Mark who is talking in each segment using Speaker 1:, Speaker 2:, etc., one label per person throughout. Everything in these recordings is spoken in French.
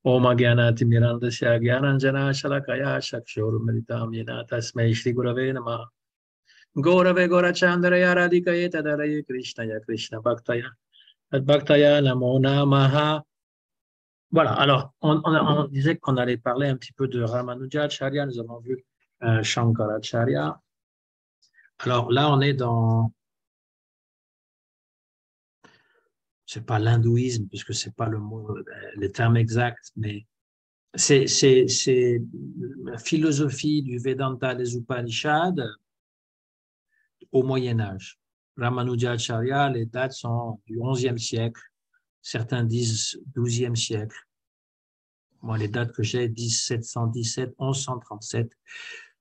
Speaker 1: Om Gyanatimirandasya Gyananjana Shalakaya Chakshurmritam Yena Tasmai Shri Gurave Namaha. Gaurave Gaurachandraya Radhikaye Tadaraye Krishnaya Krishna Bhaktaya Bhaktaya Namo Namaha. Voilà, alors on disait qu'on allait parler un petit peu de Ramanujacharya, nous avons vu Shankaracharya. Alors là, on est dans, c'est pas l'hindouisme, puisque c'est pas le mot, les termes exacts, mais c'est la philosophie du Vedanta des Upanishads au Moyen Âge. Ramanujacharya, les dates sont du XIe siècle, certains disent XIIe siècle. Moi, les dates que j'ai, 1717, 1137.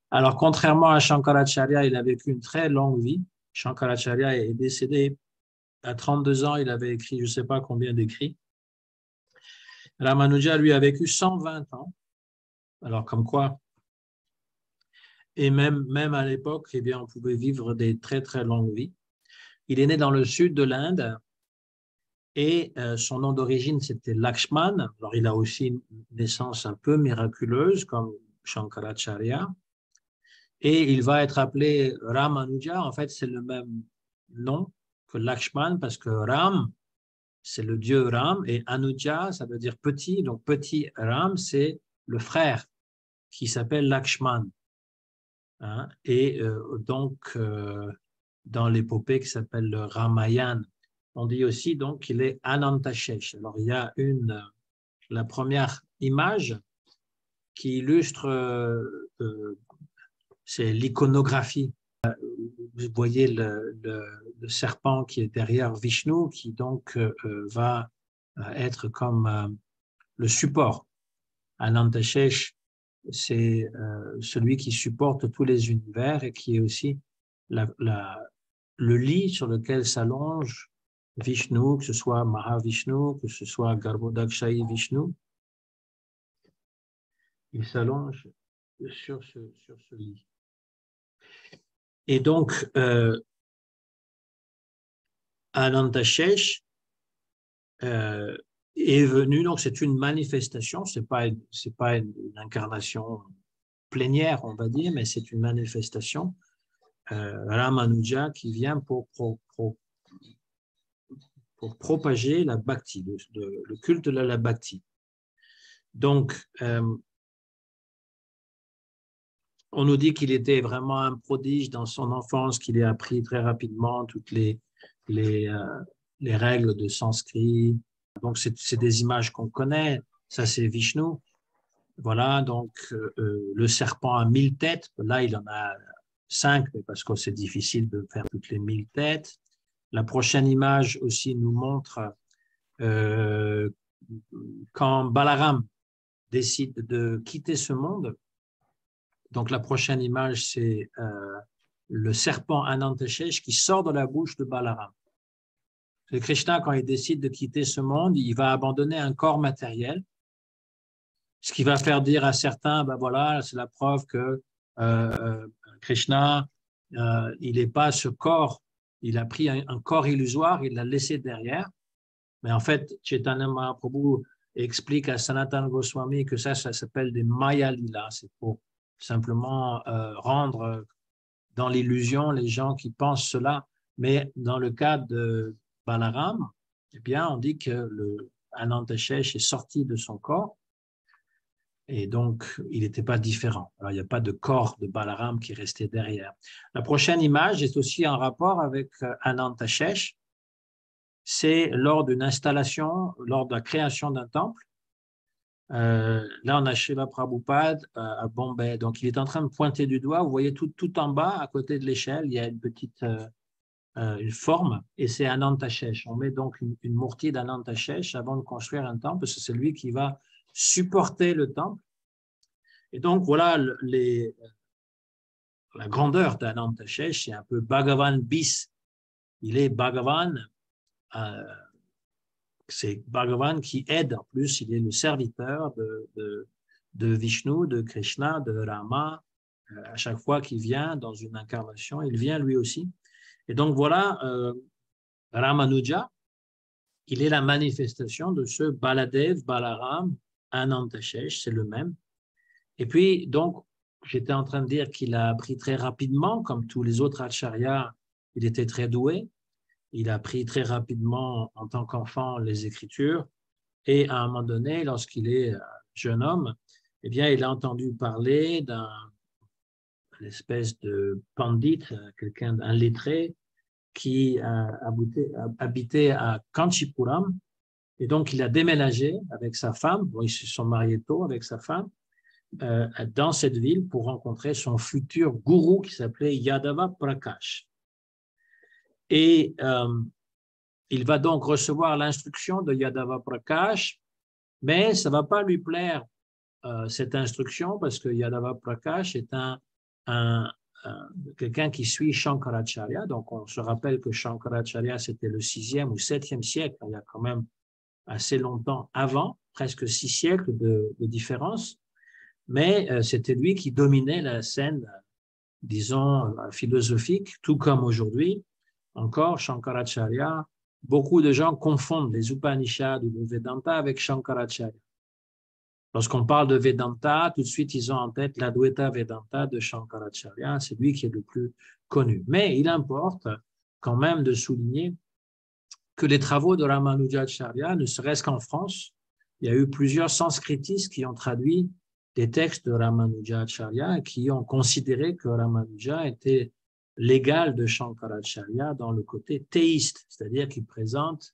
Speaker 1: Alors, contrairement à Shankaracharya, il a vécu une très longue vie. Shankaracharya est décédé à 32 ans, il avait écrit je ne sais pas combien d'écrits. Ramanuja, lui, a vécu 120 ans. Alors, comme quoi, et même à l'époque, eh bien, on pouvait vivre des très, très longues vies. Il est né dans le sud de l'Inde et son nom d'origine, c'était Lakshman. Alors, il a aussi une naissance un peu miraculeuse, comme Shankaracharya. Et il va être appelé Ramanuja. En fait, c'est le même nom que Lakshman parce que Ram, c'est le dieu Ram, et Anuja, ça veut dire petit. Donc, petit Ram, c'est le frère qui s'appelle Lakshman. Hein? Et donc, dans l'épopée qui s'appelle le Ramayana, on dit aussi donc qu'il est Anantashesh. Alors, il y a la première image qui illustre, c'est l'iconographie. Vous voyez le serpent qui est derrière Vishnu, qui donc va être comme le support. Anantashesh, c'est celui qui supporte tous les univers et qui est aussi le lit sur lequel s'allonge Vishnu, que ce soit Mahavishnu, que ce soit Garbhodakshai Vishnu. Il s'allonge sur ce lit. Et donc, Anantashesh est venu, donc c'est une manifestation, c'est pas une incarnation plénière, on va dire, mais c'est une manifestation, Ramanuja, qui vient pour propager la bhakti, le culte de la bhakti. Donc, on nous dit qu'il était vraiment un prodige dans son enfance, qu'il a appris très rapidement toutes les règles de sanskrit. Donc, c'est des images qu'on connaît. Ça, c'est Vishnu. Voilà, donc le serpent a 1000 têtes. Là, il en a 5, mais parce que c'est difficile de faire toutes les 1000 têtes. La prochaine image aussi nous montre quand Balaram décide de quitter ce monde. Donc, la prochaine image, c'est le serpent Anantashesh qui sort de la bouche de Balaram. Le Krishna, quand il décide de quitter ce monde, il va abandonner un corps matériel, ce qui va faire dire à certains, ben voilà, c'est la preuve que Krishna, il n'est pas ce corps, il a pris un corps illusoire, il l'a laissé derrière. Mais en fait, Chaitanya Mahaprabhu explique à Sanatana Goswami que ça s'appelle des Maya Lila, c'est pour simplement rendre dans l'illusion les gens qui pensent cela. Mais dans le cas de Balaram, eh bien, on dit que le Anantashesh est sorti de son corps et donc il n'était pas différent. Alors, il n'y a pas de corps de Balaram qui restait derrière. La prochaine image est aussi en rapport avec Anantashesh. C'est lors d'une installation, lors de la création d'un temple. Là, on a Srila Prabhupada à Bombay. Donc, il est en train de pointer du doigt. Vous voyez tout en bas, à côté de l'échelle, il y a une petite une forme, et c'est Anantashesh. On met donc une mourti d'Anantashesh avant de construire un temple, parce que c'est lui qui va supporter le temple. Et donc, voilà la grandeur d'Anantashesh, c'est un peu Bhagavan bis. Il est Bhagavan, c'est Bhagavan qui aide, en plus, il est le serviteur de Vishnu, de Krishna, de Rama. À chaque fois qu'il vient dans une incarnation, il vient lui aussi. Et donc voilà, Ramanuja, il est la manifestation de ce Baladev, Balaram, Anantashèsh, c'est le même. Et puis, donc, j'étais en train de dire qu'il a appris très rapidement, comme tous les autres acharyas, il était très doué. Il a appris très rapidement, en tant qu'enfant, les Écritures. Et à un moment donné, lorsqu'il est jeune homme, eh bien, il a entendu parler d'un espèce de pandit, quelqu'un d'un lettré, qui habitait à Kanchipuram. Et donc, il a déménagé avec sa femme. Bon, ils se sont mariés tôt avec sa femme dans cette ville pour rencontrer son futur gourou qui s'appelait Yadava Prakash. Et il va donc recevoir l'instruction de Yadava Prakash, mais ça ne va pas lui plaire, cette instruction, parce que Yadava Prakash est quelqu'un qui suit Shankaracharya. Donc, on se rappelle que Shankaracharya, c'était le 6e ou 7e siècle, il y a quand même assez longtemps avant, presque 6 siècles de différence. Mais c'était lui qui dominait la scène, disons, philosophique, tout comme aujourd'hui. Encore, Shankaracharya, beaucoup de gens confondent les Upanishads ou le Vedanta avec Shankaracharya. Lorsqu'on parle de Vedanta, tout de suite, ils ont en tête l'Advaita Vedanta de Shankaracharya, c'est lui qui est le plus connu. Mais il importe quand même de souligner que les travaux de Ramanujacharya, ne serait-ce qu'en France, il y a eu plusieurs sanskritistes qui ont traduit des textes de Ramanujacharya et qui ont considéré que Ramanuja était l'égal de Shankaracharya dans le côté théiste, c'est-à-dire qu'il présente,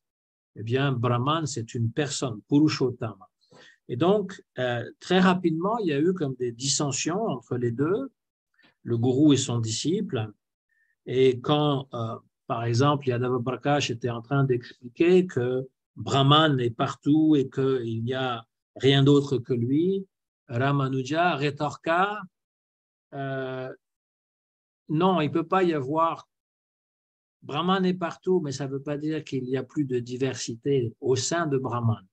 Speaker 1: eh bien, Brahman, c'est une personne, Purushottama. Et donc, très rapidement, il y a eu comme des dissensions entre les deux, le gourou et son disciple. Et quand, par exemple, Yadava Prakash était en train d'expliquer que Brahman est partout et qu'il n'y a rien d'autre que lui, Ramanuja rétorqua, non, il ne peut pas y avoir, Brahman est partout, mais ça ne veut pas dire qu'il n'y a plus de diversité au sein de Brahman.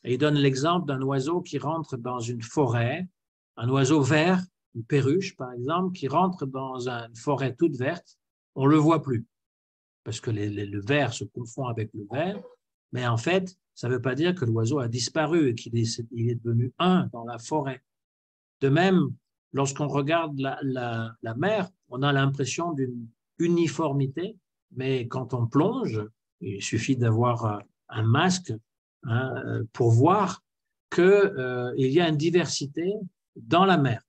Speaker 1: Et il donne l'exemple d'un oiseau qui rentre dans une forêt, un oiseau vert, une perruche par exemple, qui rentre dans une forêt toute verte, on ne le voit plus, parce que le vert se confond avec le vert, mais en fait, ça ne veut pas dire que l'oiseau a disparu et qu'il est devenu un dans la forêt. De même, lorsqu'on regarde la mer, on a l'impression d'une uniformité, mais quand on plonge, il suffit d'avoir un masque, hein, pour voir qu'il y a une diversité dans la mer,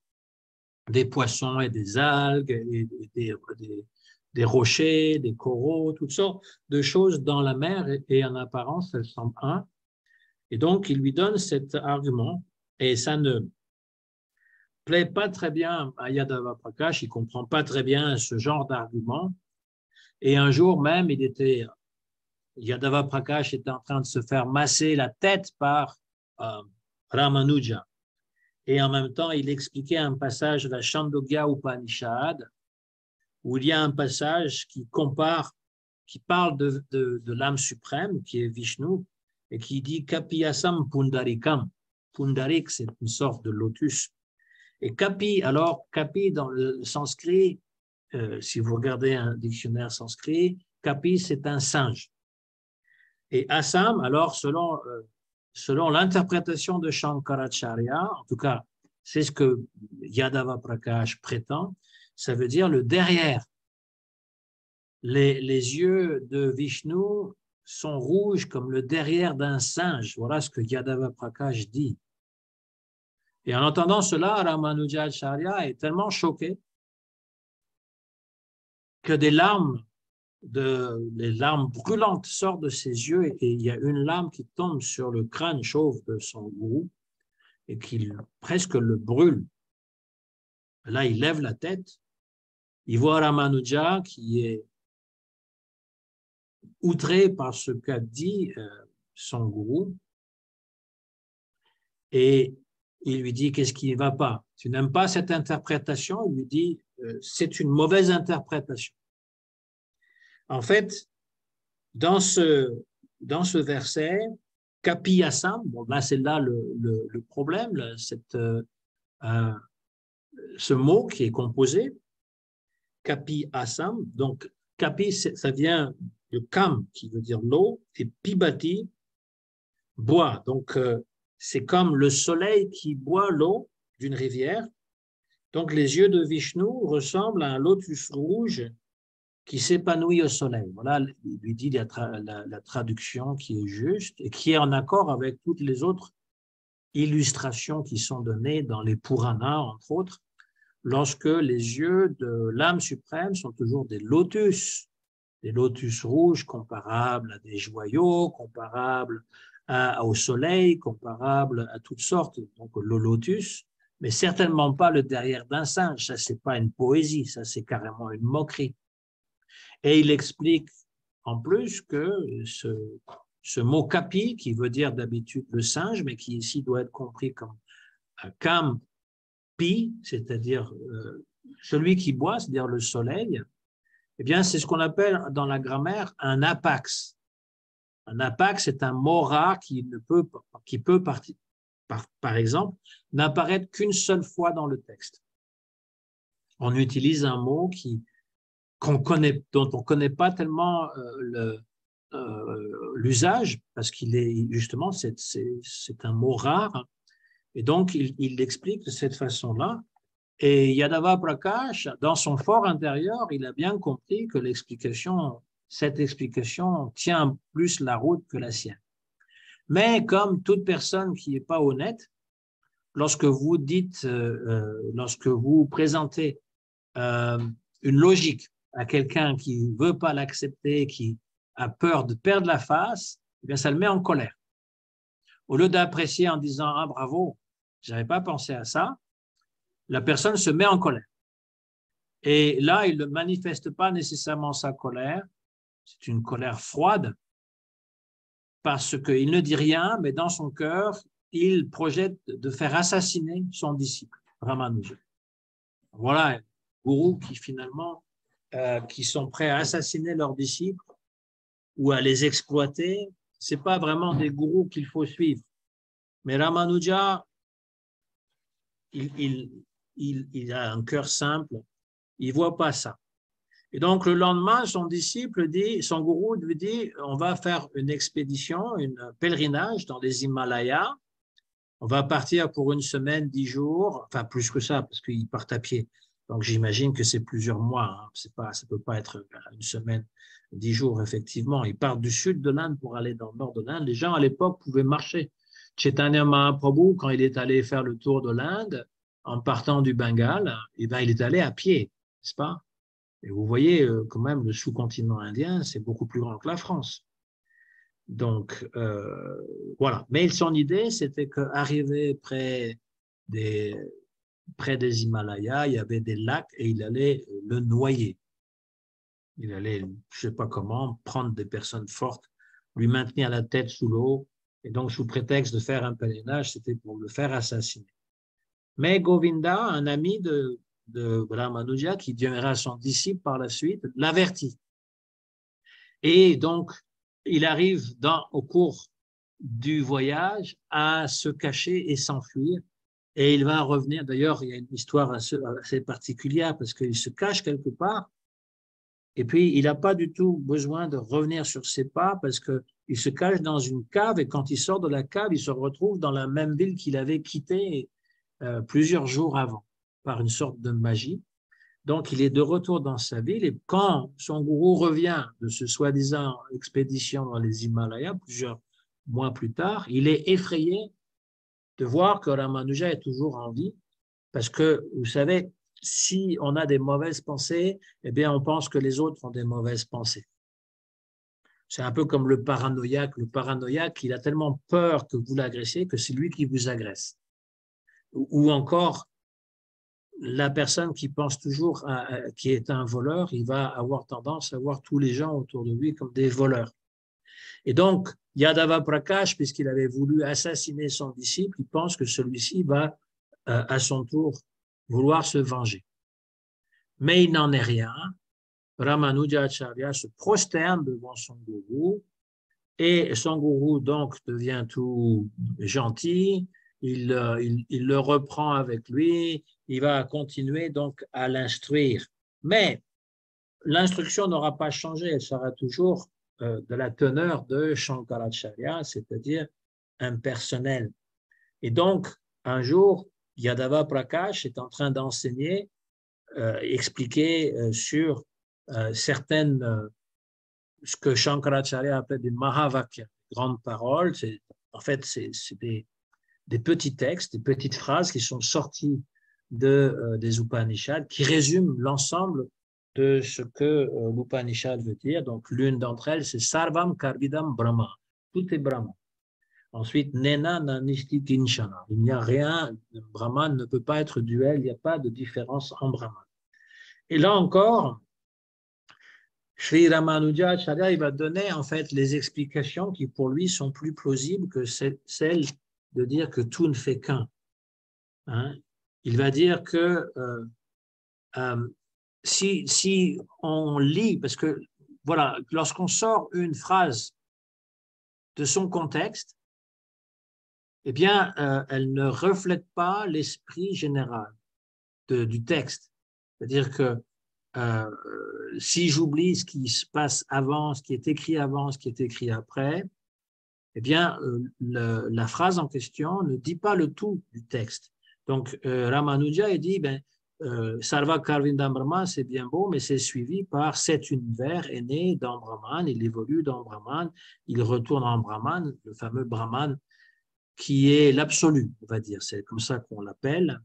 Speaker 1: des poissons et des algues, et des rochers, des coraux, toutes sortes de choses dans la mer, et en apparence, elles sont un. Et donc, il lui donne cet argument, et ça ne plaît pas très bien à Yadava Prakash, il ne comprend pas très bien ce genre d'argument. Et un jour même, Yadava Prakash était en train de se faire masser la tête par Ramanuja. Et en même temps, il expliquait un passage de la Chandogya Upanishad, où il y a un passage qui parle de l'âme suprême, qui est Vishnu, et qui dit Kapiyasam Pundarikam. Pundarik, c'est une sorte de lotus. Et Kapi, alors, Kapi dans le sanskrit, si vous regardez un dictionnaire sanskrit, Kapi, c'est un singe. Et Assam, alors, selon l'interprétation de Shankaracharya, en tout cas, c'est ce que Yadava Prakash prétend, ça veut dire le derrière. Les yeux de Vishnu sont rouges comme le derrière d'un singe. Voilà ce que Yadava Prakash dit. Et en entendant cela, Ramanujacharya est tellement choqué que les larmes brûlantes sortent de ses yeux, et il y a une larme qui tombe sur le crâne chauve de son gourou et qui presque le brûle. Là, il lève la tête, il voit Ramanuja qui est outré par ce qu'a dit son gourou, et il lui dit qu'est-ce qui ne va pas? Tu n'aimes pas cette interprétation? Il lui dit c'est une mauvaise interprétation. En fait, dans ce verset, Kapi Assam, bon, là c'est là le problème, là, ce mot qui est composé, Kapi Assam, donc Kapi ça vient de Kam qui veut dire l'eau, et Pibati, bois. Donc c'est comme le soleil qui boit l'eau d'une rivière. Donc, les yeux de Vishnu ressemblent à un lotus rouge qui s'épanouit au soleil. Voilà, il lui dit la traduction qui est juste et qui est en accord avec toutes les autres illustrations qui sont données dans les Puranas, entre autres, lorsque les yeux de l'âme suprême sont toujours des lotus rouges comparables à des joyaux, comparables au soleil, comparables à toutes sortes. Donc, le lotus, mais certainement pas le derrière d'un singe. Ça, c'est pas une poésie, ça, c'est carrément une moquerie. Et il explique en plus que ce mot kapi, qui veut dire d'habitude le singe, mais qui ici doit être compris comme kampi, c'est-à-dire celui qui boit, c'est-à-dire le soleil, eh bien, c'est ce qu'on appelle dans la grammaire un apax. Un apax est un mot rare qui peut par exemple, n'apparaître qu'une seule fois dans le texte. On utilise un mot dont on ne connaît pas tellement l'usage, parce qu'il est justement, c'est un mot rare, et donc il l'explique de cette façon-là. Et Yadava Prakash, dans son fort intérieur, il a bien compris que cette explication tient plus la route que la sienne. Mais comme toute personne qui n'est pas honnête, lorsque vous présentez une logique à quelqu'un qui ne veut pas l'accepter, qui a peur de perdre la face, eh bien, ça le met en colère. Au lieu d'apprécier en disant « Ah, bravo, je n'avais pas pensé à ça », la personne se met en colère. Et là, il ne manifeste pas nécessairement sa colère, c'est une colère froide, parce qu'il ne dit rien, mais dans son cœur, il projette de faire assassiner son disciple, Ramanuja. Voilà un gourou qui finalement, qui sont prêts à assassiner leurs disciples ou à les exploiter. Ce n'est pas vraiment des gourous qu'il faut suivre. Mais Ramanuja, il a un cœur simple, il ne voit pas ça. Et donc, le lendemain, son gourou lui dit, on va faire une expédition, un pèlerinage dans les Himalayas. On va partir pour 1 semaine, 10 jours, enfin plus que ça, parce qu'ils partent à pied. Donc, j'imagine que c'est plusieurs mois. Hein. Ça ne peut pas être 1 semaine, 10 jours, effectivement. Ils partent du sud de l'Inde pour aller dans le nord de l'Inde. Les gens, à l'époque, pouvaient marcher. Chaitanya Mahaprabhu, quand il est allé faire le tour de l'Inde, en partant du Bengale, eh ben, il est allé à pied, n'est-ce pas? Et vous voyez, quand même, le sous-continent indien, c'est beaucoup plus grand que la France. Donc, voilà. Mais son idée, c'était qu'arrivé près des Himalayas, il y avait des lacs et il allait le noyer. Il allait, je ne sais pas comment, prendre des personnes fortes, lui maintenir la tête sous l'eau. Et donc, sous prétexte de faire un pèlerinage, c'était pour le faire assassiner. Mais Govinda, un ami de Ramanuja, qui deviendra son disciple par la suite, l'avertit. Et donc, il arrive au cours du voyage à se cacher et s'enfuir. Et il va revenir. D'ailleurs, il y a une histoire assez particulière parce qu'il se cache quelque part. Et puis, il n'a pas du tout besoin de revenir sur ses pas parce qu'il se cache dans une cave. Et quand il sort de la cave, il se retrouve dans la même ville qu'il avait quittée plusieurs jours avant, par une sorte de magie. Donc, il est de retour dans sa ville et quand son gourou revient de ce soi-disant expédition dans les Himalayas, plusieurs mois plus tard, il est effrayé de voir que Ramanuja est toujours en vie parce que, vous savez, si on a des mauvaises pensées, eh bien, on pense que les autres ont des mauvaises pensées. C'est un peu comme le paranoïaque. Le paranoïaque, il a tellement peur que vous l'agressiez que c'est lui qui vous agresse. Ou encore, la personne qui pense toujours qui est un voleur, il va avoir tendance à voir tous les gens autour de lui comme des voleurs. Et donc, Yadava Prakash, puisqu'il avait voulu assassiner son disciple, il pense que celui-ci va, à son tour, vouloir se venger. Mais il n'en est rien. Ramanuja Acharya se prosterne devant son gourou et son gourou donc devient tout gentil. Il le reprend avec lui, il va continuer donc à l'instruire. Mais l'instruction n'aura pas changé, elle sera toujours de la teneur de Shankaracharya, c'est-à-dire impersonnelle. Et donc, un jour, Yadava Prakash est en train d'enseigner, expliquer sur certaines, ce que Shankaracharya appelle des Mahavakya, grandes paroles. En fait, c'est des petits textes, des petites phrases qui sont sorties des Upanishads, qui résument l'ensemble de ce que l'Upanishad veut dire. Donc, l'une d'entre elles, c'est Sarvam Karvidam Brahma. Tout est Brahma. Ensuite, Nena Nanishti Kinshana. Il n'y a rien, Brahman ne peut pas être duel, il n'y a pas de différence en Brahman. Et là encore, Sri Ramanujacharya, il va donner en fait les explications qui pour lui sont plus plausibles que celles de dire que tout ne fait qu'un. Hein? Il va dire que si on lit, parce que voilà, lorsqu'on sort une phrase de son contexte, eh bien, elle ne reflète pas l'esprit général du texte. C'est-à-dire que si j'oublie ce qui se passe avant, ce qui est écrit avant, ce qui est écrit après, eh bien, la phrase en question ne dit pas le tout du texte. Donc, Ramanuja, il dit, Sarva Karvindam Brahma, c'est bien beau, mais c'est suivi par cet univers est né dans Brahman, il évolue dans Brahman, il retourne en Brahman, le fameux Brahman qui est l'absolu, on va dire, c'est comme ça qu'on l'appelle.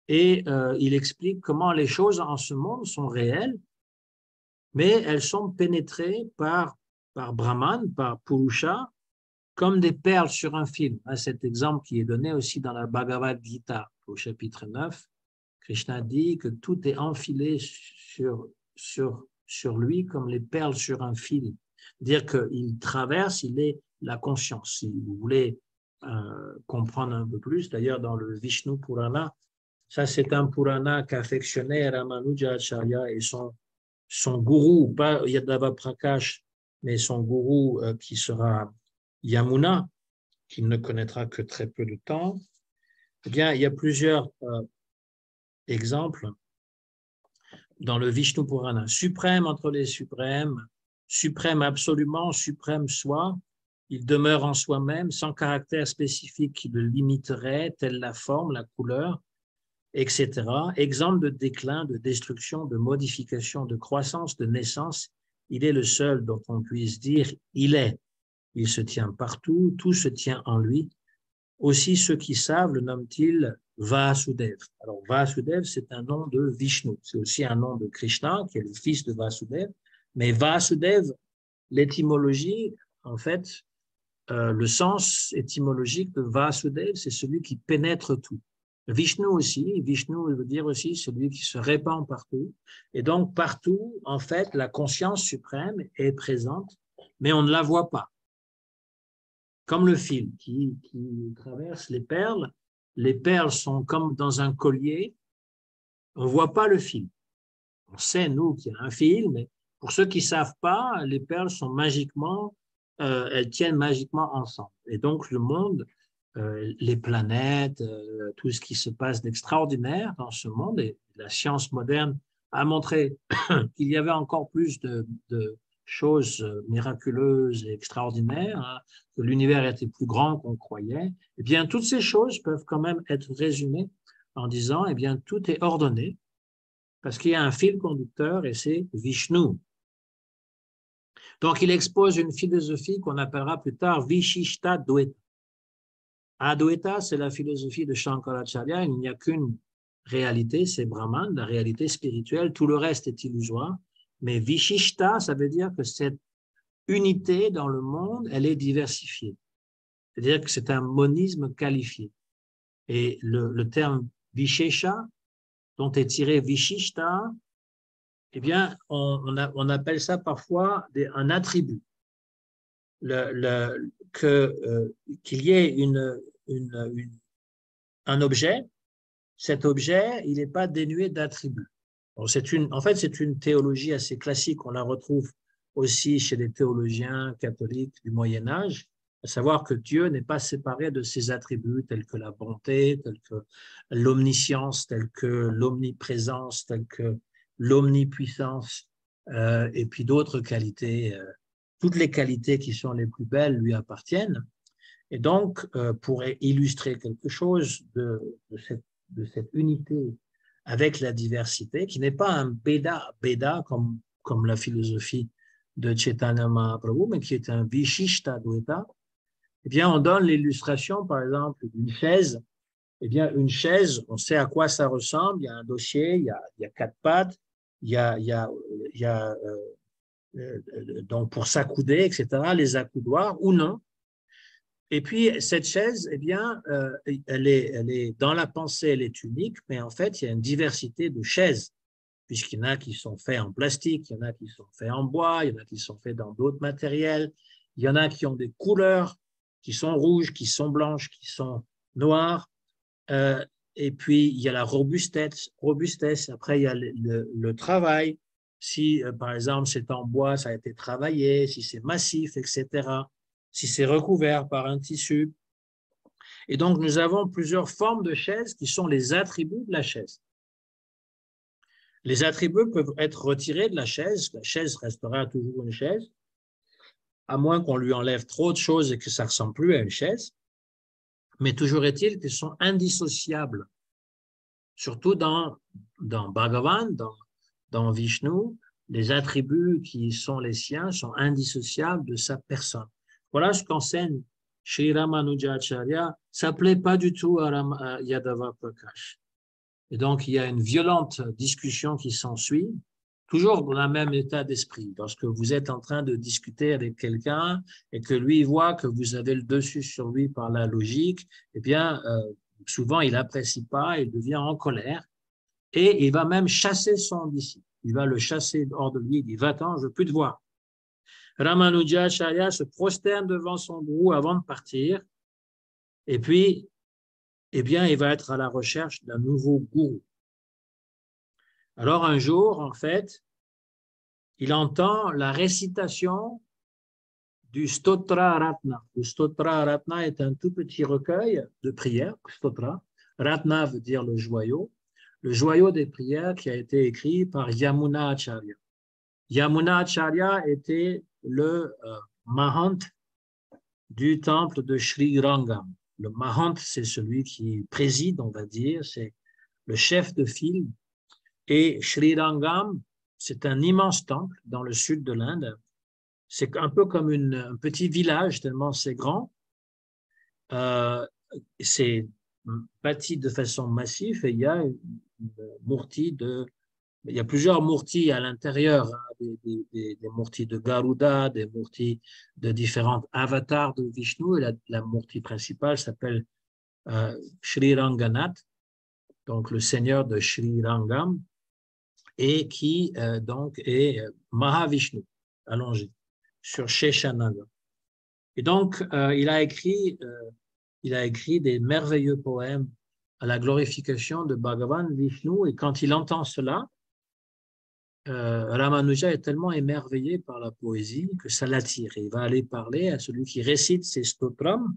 Speaker 1: Et il explique comment les choses en ce monde sont réelles, mais elles sont pénétrées par Brahman, par Purusha, comme des perles sur un fil. Cet exemple qui est donné aussi dans la Bhagavad Gita, au chapitre 9, Krishna dit que tout est enfilé sur lui comme les perles sur un fil. C'est-à-dire qu'il traverse, il est la conscience. Si vous voulez comprendre un peu plus, d'ailleurs dans le Vishnu Purana, ça c'est un Purana qu'affectionnait Ramanujacharya et son gourou, pas Yadava Prakash, mais son gourou qui sera Yamuna, qu'il ne connaîtra que très peu de temps. Eh bien, il y a plusieurs exemples dans le Vishnu Purana. Suprême entre les suprêmes, suprême absolument, suprême soi, il demeure en soi-même, sans caractère spécifique qui le limiterait, telle la forme, la couleur, etc. Exemple de déclin, de destruction, de modification, de croissance, de naissance, il est le seul dont on puisse dire « il est ». Il se tient partout, tout se tient en lui. Aussi, ceux qui savent le nomment-ils Vasudev. Alors, Vasudev, c'est un nom de Vishnu. C'est aussi un nom de Krishna, qui est le fils de Vasudev. Mais Vasudev, l'étymologie, en fait, le sens étymologique de Vasudev, c'est celui qui pénètre tout. Vishnu aussi, Vishnu veut dire aussi celui qui se répand partout. Et donc, partout, en fait, la conscience suprême est présente, mais on ne la voit pas. Comme le fil qui traverse les perles sont comme dans un collier, on ne voit pas le fil. On sait, nous, qu'il y a un fil, mais pour ceux qui ne savent pas, les perles sont magiquement, elles tiennent magiquement ensemble. Et donc, le monde, les planètes, tout ce qui se passe d'extraordinaire dans ce monde, et la science moderne a montré qu'il y avait encore plus de choses miraculeuses et extraordinaires, hein, que l'univers était plus grand qu'on croyait, eh bien, toutes ces choses peuvent quand même être résumées en disant, eh bien, tout est ordonné parce qu'il y a un fil conducteur et c'est Vishnu. Donc, il expose une philosophie qu'on appellera plus tard Vishishta Dvaita. Advaita, c'est la philosophie de Shankaracharya, il n'y a qu'une réalité, c'est Brahman, la réalité spirituelle, tout le reste est illusoire. Mais Vishishta, ça veut dire que cette unité dans le monde, elle est diversifiée. C'est-à-dire que c'est un monisme qualifié. Et le terme Vishesha, dont est tiré Vishishta, eh bien, on appelle ça parfois un attribut. Qu'il y ait un objet, cet objet, il n'est pas dénué d'attributs. En fait, c'est une théologie assez classique. On la retrouve aussi chez les théologiens catholiques du Moyen-Âge, à savoir que Dieu n'est pas séparé de ses attributs tels que la bonté, tels que l'omniscience, tels que l'omniprésence, tels que l'omnipuissance, et puis d'autres qualités. Toutes les qualités qui sont les plus belles lui appartiennent. Et donc, pour illustrer quelque chose de cette unité avec la diversité, qui n'est pas un Beda comme la philosophie de Chaitanya Mahaprabhu, mais qui est un Vishishta Dvaita, eh bien, on donne l'illustration, par exemple, d'une chaise. Eh bien, une chaise, on sait à quoi ça ressemble. Il y a un dossier, il y a quatre pattes, il y a donc pour s'accouder, etc., les accoudoirs ou non. Et puis, cette chaise, eh bien, elle est dans la pensée, elle est unique, mais en fait, il y a une diversité de chaises, puisqu'il y en a qui sont faits en plastique, il y en a qui sont faits en bois, il y en a qui sont faits dans d'autres matériels, il y en a qui ont des couleurs, qui sont rouges, qui sont blanches, qui sont noires. Et puis, il y a la robustesse. Après, il y a le travail. Si, par exemple, c'est en bois, ça a été travaillé, si c'est massif, etc., si c'est recouvert par un tissu. Et donc, nous avons plusieurs formes de chaises qui sont les attributs de la chaise. Les attributs peuvent être retirés de la chaise restera toujours une chaise, à moins qu'on lui enlève trop de choses et que ça ne ressemble plus à une chaise. Mais toujours est-il qu'ils sont indissociables. Surtout dans Bhagavan, dans Vishnu, les attributs qui sont les siens sont indissociables de sa personne. Voilà ce qu'enseigne Sri Ramanujacharya. Ça ne plaît pas du tout à Yadava Prakash. Et donc, il y a une violente discussion qui s'ensuit, toujours dans le même état d'esprit. Lorsque vous êtes en train de discuter avec quelqu'un et que lui voit que vous avez le dessus sur lui par la logique, eh bien, souvent, il n'apprécie pas, il devient en colère et il va même chasser son disciple. Il va le chasser hors de lui, il dit « Va-t'en, je ne veux plus te voir ». Ramanujacharya se prosterne devant son gourou avant de partir et puis, eh bien, il va être à la recherche d'un nouveau gourou. Alors un jour, en fait, il entend la récitation du Stotra Ratna. Le Stotra Ratna est un tout petit recueil de prières, Stotra. Ratna veut dire le joyau des prières qui a été écrit par Yamuna Acharya. Yamuna Acharya était le Mahant du temple de Sri Rangam. Le Mahant, c'est celui qui préside, on va dire, c'est le chef de file. Et Sri Rangam, c'est un immense temple dans le sud de l'Inde. C'est un peu comme un petit village, tellement c'est grand. C'est bâti de façon massive et il y a il y a plusieurs murtis à l'intérieur, hein, des murtis de Garuda, des murtis de différents avatars de Vishnu. Et la murti principale s'appelle Sri Ranganath, donc le seigneur de Sri Rangam, et qui donc est Mahavishnu, allongé, sur Sheshanaga. Et donc, il a écrit des merveilleux poèmes à la glorification de Bhagavan Vishnu, et quand il entend cela, Ramanuja est tellement émerveillé par la poésie que ça l'attire. Il va aller parler à celui qui récite ses stotram,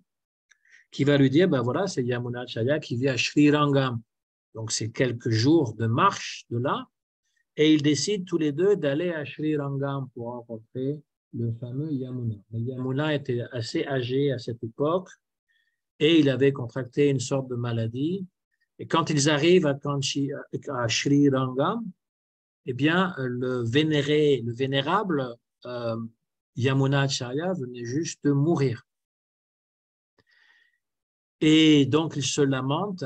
Speaker 1: qui va lui dire, ben voilà, c'est Yamunacharya qui vit à Sri Rangam. Donc, c'est quelques jours de marche de là, et ils décident tous les deux d'aller à Sri Rangam pour rencontrer le fameux Yamuna. Mais Yamuna était assez âgé à cette époque, et il avait contracté une sorte de maladie. Et quand ils arrivent à Sri Rangam, eh bien, le vénérable Yamuna Acharya venait juste de mourir. Et donc, il se lamente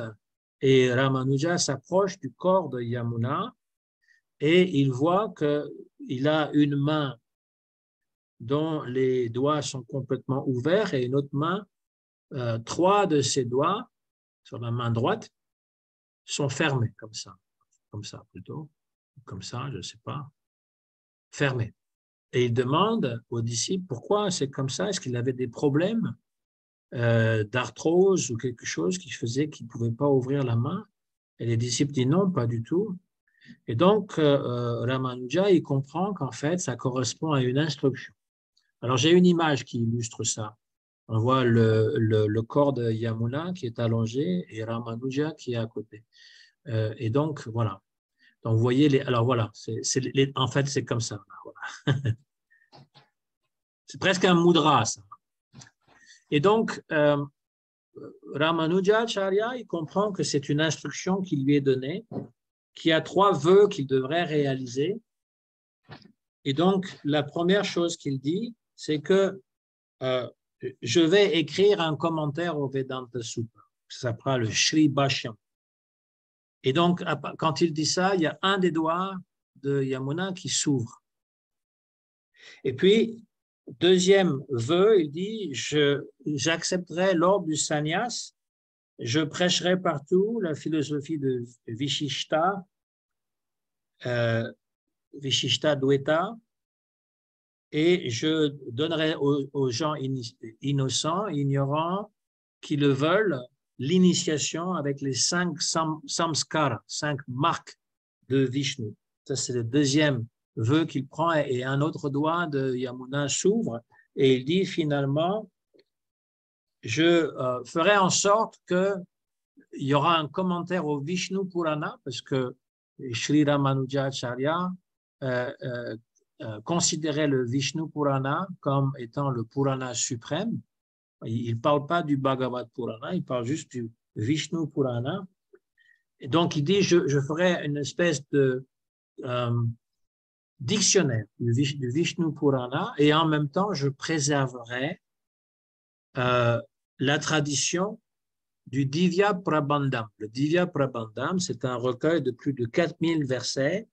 Speaker 1: et Ramanuja s'approche du corps de Yamuna et il voit qu'il a une main dont les doigts sont complètement ouverts et une autre main, 3 de ses doigts sur la main droite sont fermés comme ça plutôt. Comme ça, je ne sais pas, fermé. Et il demande aux disciples pourquoi c'est comme ça, est-ce qu'il avait des problèmes d'arthrose ou quelque chose qui faisait qu'il ne pouvait pas ouvrir la main. Et les disciples disent non, pas du tout. Et donc, Ramanuja, il comprend qu'en fait, ça correspond à une instruction. Alors, j'ai une image qui illustre ça. On voit le corps de Yamuna qui est allongé et Ramanuja qui est à côté. Et donc, voilà. Donc, vous voyez, alors voilà, en fait, c'est comme ça. Voilà. C'est presque un mudra, ça. Et donc, Ramanujacharya, il comprend que c'est une instruction qui lui est donnée, qu'il y a 3 vœux qu'il devrait réaliser. Et donc, la première chose qu'il dit, c'est que je vais écrire un commentaire au Vedanta Sutta. Ça s'appelle le Sri Bhashyam. Et donc, quand il dit ça, il y a un des doigts de Yamuna qui s'ouvre. Et puis, deuxième vœu, il dit, j'accepterai l'ordre du sannyas, je prêcherai partout la philosophie de Vishishta, Vishishta Dvaita, et je donnerai aux gens innocents, ignorants, qui le veulent, l'initiation avec les 5 samskaras, 5 marques de Vishnu. Ça, c'est le deuxième vœu qu'il prend, et un autre doigt de Yamuna s'ouvre, et il dit finalement, je ferai en sorte qu'il y aura un commentaire au Vishnu Purana, parce que Sri Ramanujacharya considérait le Vishnu Purana comme étant le Purana suprême. Il ne parle pas du Bhagavad Purana, il parle juste du Vishnu Purana. Et donc, il dit, je ferai une espèce de dictionnaire du Vishnu Purana, et en même temps, je préserverai la tradition du Divya Prabandham. Le Divya Prabandham, c'est un recueil de plus de 4000 versets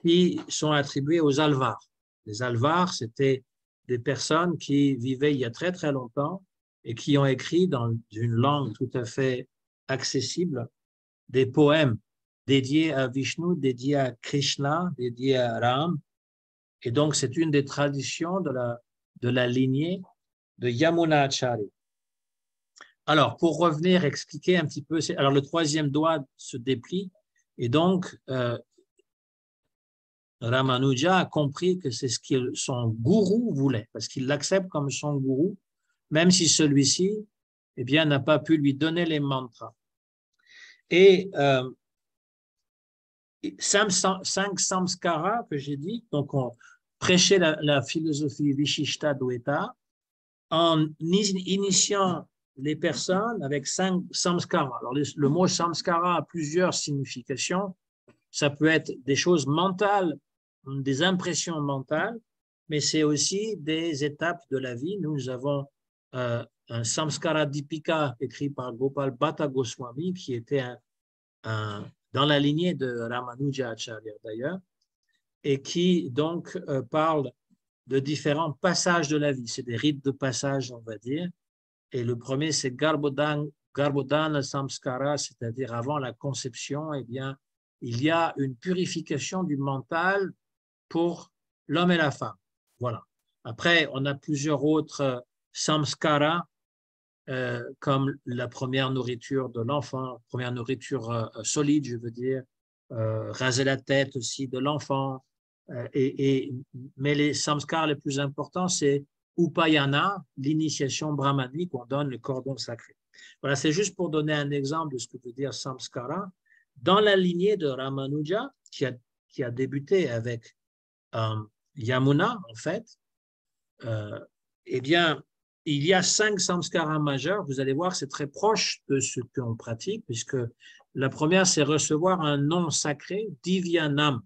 Speaker 1: qui sont attribués aux Alvars. Les Alvars, c'était des personnes qui vivaient il y a très très longtemps et qui ont écrit dans une langue tout à fait accessible des poèmes dédiés à Vishnu, dédiés à Krishna, dédiés à Ram. Et donc, c'est une des traditions de la lignée de Yamunacharya. Alors, pour revenir, expliquer un petit peu, alors le troisième doigt se déplie, et donc Ramanuja a compris que c'est ce que son gourou voulait, parce qu'il l'accepte comme son gourou, même si celui-ci, eh bien, n'a pas pu lui donner les mantras. Et 5 samskaras que j'ai dit, donc on prêchait la philosophie Vishishta Dvaita en initiant les personnes avec 5 samskaras. Alors, le mot samskara a plusieurs significations. Ça peut être des choses mentales, des impressions mentales, mais c'est aussi des étapes de la vie. Nous avons un samskara dipika écrit par Gopal Bhatta Goswami, qui était dans la lignée de Ramanujacharya d'ailleurs, et qui donc parle de différents passages de la vie. C'est des rites de passage, on va dire. Et le premier, c'est Garbhodana Samskara, c'est-à-dire avant la conception, eh bien, il y a une purification du mental pour l'homme et la femme. Voilà. Après, on a plusieurs autres samskaras, comme la première nourriture de l'enfant, première nourriture solide, je veux dire, raser la tête aussi de l'enfant. Mais les samskaras les plus importants, c'est Upayana, l'initiation brahmanique, on donne le cordon sacré. Voilà, c'est juste pour donner un exemple de ce que veut dire samskara. Dans la lignée de Ramanuja, qui a débuté avec Yamuna, en fait, eh bien, il y a 5 samskaras majeurs. Vous allez voir, c'est très proche de ce qu'on pratique, puisque la première, c'est recevoir un nom sacré, Divyanam.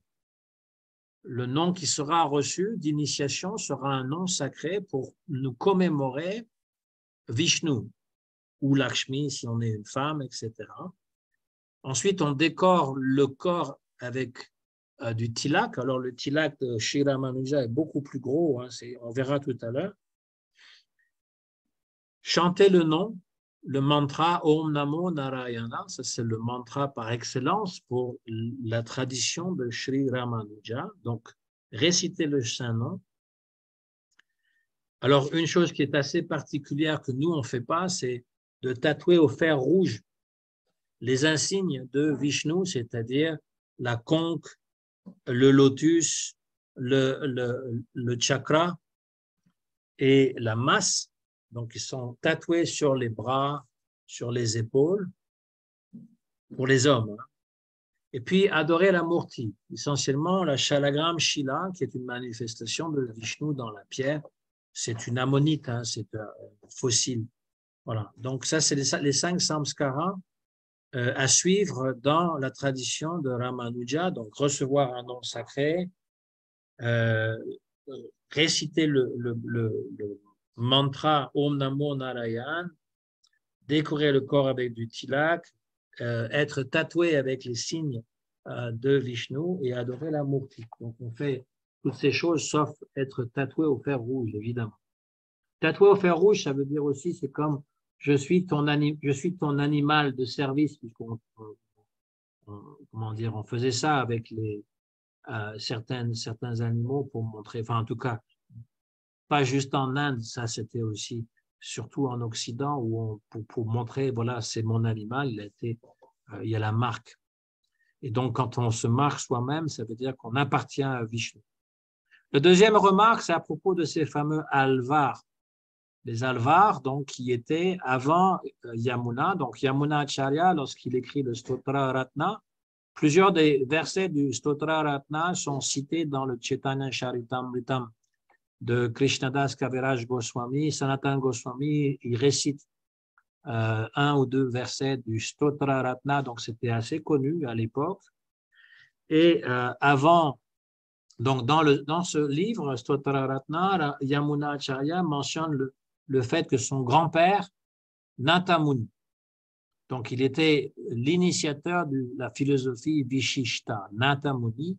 Speaker 1: Le nom qui sera reçu d'initiation sera un nom sacré pour nous commémorer Vishnu ou Lakshmi si on est une femme, etc. Ensuite, on décore le corps avec du tilak. Alors, le tilak de Sri Ramanuja est beaucoup plus gros, hein, on verra tout à l'heure. Chanter le nom, le mantra Om Namo Narayana, ça c'est le mantra par excellence pour la tradition de Sri Ramanuja. Donc, réciter le saint nom. Alors, une chose qui est assez particulière que nous, on ne fait pas, c'est de tatouer au fer rouge les insignes de Vishnu, c'est-à-dire la conque, le lotus, le chakra et la masse. Donc, ils sont tatoués sur les bras, sur les épaules, pour les hommes. Et puis, adorer la Murti, essentiellement la Shalagram Shila, qui est une manifestation de Vishnu dans la pierre. c'est une ammonite, hein, c'est un fossile. Voilà. Donc ça, c'est les 5 samskaras à suivre dans la tradition de Ramanuja. Donc recevoir un nom sacré, euh, réciter le mantra Om Namo Narayan, décorer le corps avec du tilak, être tatoué avec les signes de Vishnu et adorer la Murti. Donc on fait toutes ces choses sauf être tatoué au fer rouge, évidemment. Tatoué au fer rouge, ça veut dire aussi, c'est comme je suis ton animal de service, puisqu'on comment dire, on faisait ça avec certains animaux pour montrer, enfin en tout cas, pas juste en Inde, ça c'était aussi surtout en Occident où pour montrer, voilà, c'est mon animal, il y a la marque. Et donc quand on se marque soi-même, ça veut dire qu'on appartient à Vishnu. La deuxième remarque, c'est à propos de ces fameux alvars. Les alvars, donc, qui étaient avant Yamuna. Donc, Yamuna Acharya, lorsqu'il écrit le Stotra Ratna, plusieurs des versets du Stotra Ratna sont cités dans le Chaitanya Charitamritam de Krishnadas Kaviraj Goswami. Sanatana Goswami, il récite un ou deux versets du Stotra Ratna, donc c'était assez connu à l'époque. Et avant, donc dans ce livre, Stotra Ratna, Yamuna Acharya mentionne le fait que son grand-père, Nata Muni, donc il était l'initiateur de la philosophie Vishishta, Nata Muni,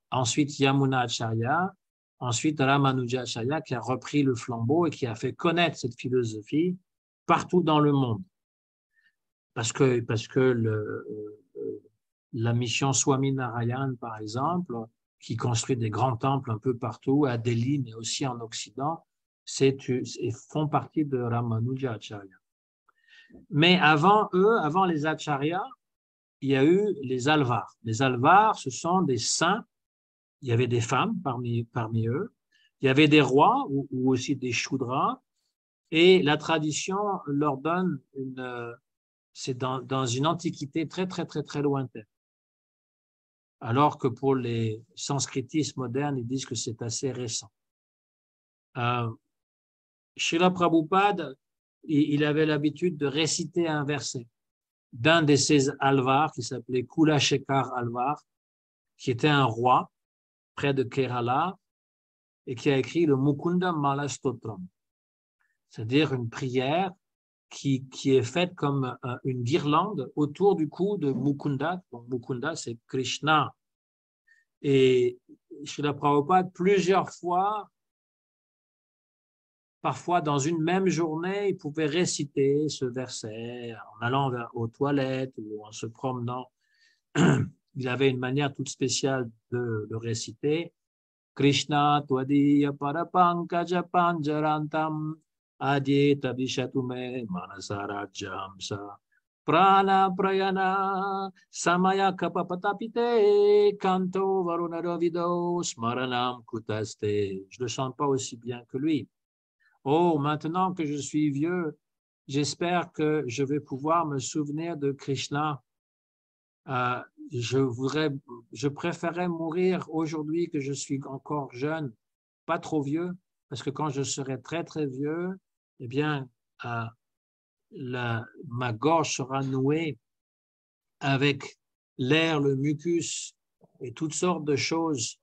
Speaker 1: ensuite Yamuna Acharya, ensuite Ramanuja Acharya qui a repris le flambeau et qui a fait connaître cette philosophie partout dans le monde. Parce que la mission Swaminarayan, par exemple, qui construit des grands temples un peu partout, à Delhi, mais aussi en Occident, font partie de Ramanuja Acharya. Mais avant eux, avant les Acharyas, il y a eu les Alvars. Les Alvars, ce sont des saints. Il y avait des femmes parmi eux. Il y avait des rois ou aussi des Shudras. Et la tradition leur donne c'est dans une antiquité très, très, très, très lointaine. Alors que pour les sanskritistes modernes, ils disent que c'est assez récent. Srila Prabhupada, il avait l'habitude de réciter un verset d'un de ces alvars qui s'appelait Kula Shekhar Alvar, qui était un roi près de Kerala et qui a écrit le Mukunda Mala Stotram, c'est-à-dire une prière qui est faite comme une guirlande autour du cou de Mukunda. Donc Mukunda, c'est Krishna. Et Srila Prabhupada, plusieurs fois, parfois dans une même journée, il pouvait réciter ce verset en allant aux toilettes ou en se promenant. Il avait une manière toute spéciale de le réciter. Krishna Tvadiya Parapankaja Panjarantam Adyeta Vishatume Manasarajamsa Prana Prayana Samaya Kapapatapite Kanto Varuna Ravido Smaranam Kutaste. Je ne le chante pas aussi bien que lui. Oh, maintenant que je suis vieux, j'espère que je vais pouvoir me souvenir de Krishna. Je préférerais mourir aujourd'hui que je suis encore jeune, pas trop vieux, parce que quand je serai très, très vieux, eh bien, ma gorge sera nouée avec l'air, le mucus et toutes sortes de choses.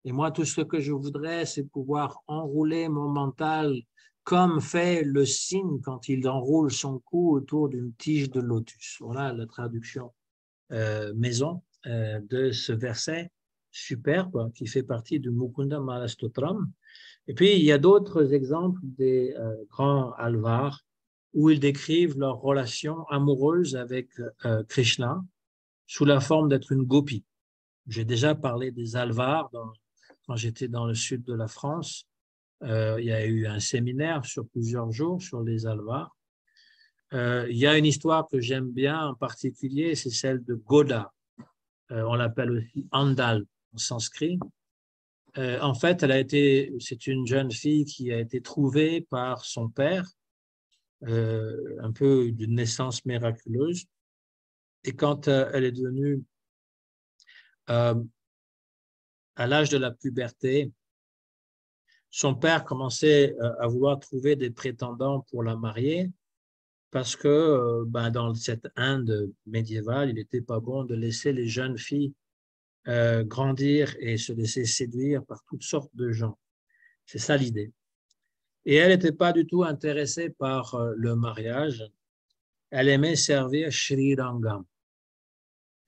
Speaker 1: Et moi, tout ce que je voudrais, c'est pouvoir enrouler mon mental comme fait le cygne quand il enroule son cou autour d'une tige de lotus. Voilà la traduction maison de ce verset superbe qui fait partie du Mukunda Malastotram. Et puis, il y a d'autres exemples des grands alvars où ils décrivent leur relation amoureuse avec Krishna sous la forme d'être une gopi. J'ai déjà parlé des alvars quand j'étais dans le sud de la France. Il y a eu un séminaire sur plusieurs jours sur les alvars. Il y a une histoire que j'aime bien en particulier, c'est celle de Goda. On l'appelle aussi Andal en sanskrit. En fait, c'est une jeune fille qui a été trouvée par son père, un peu d'une naissance miraculeuse. Et quand elle est devenue à l'âge de la puberté, son père commençait à vouloir trouver des prétendants pour la marier parce que dans cette Inde médiévale, il n'était pas bon de laisser les jeunes filles grandir et se laisser séduire par toutes sortes de gens. C'est ça l'idée. Et elle n'était pas du tout intéressée par le mariage. Elle aimait servir Sri Rangam,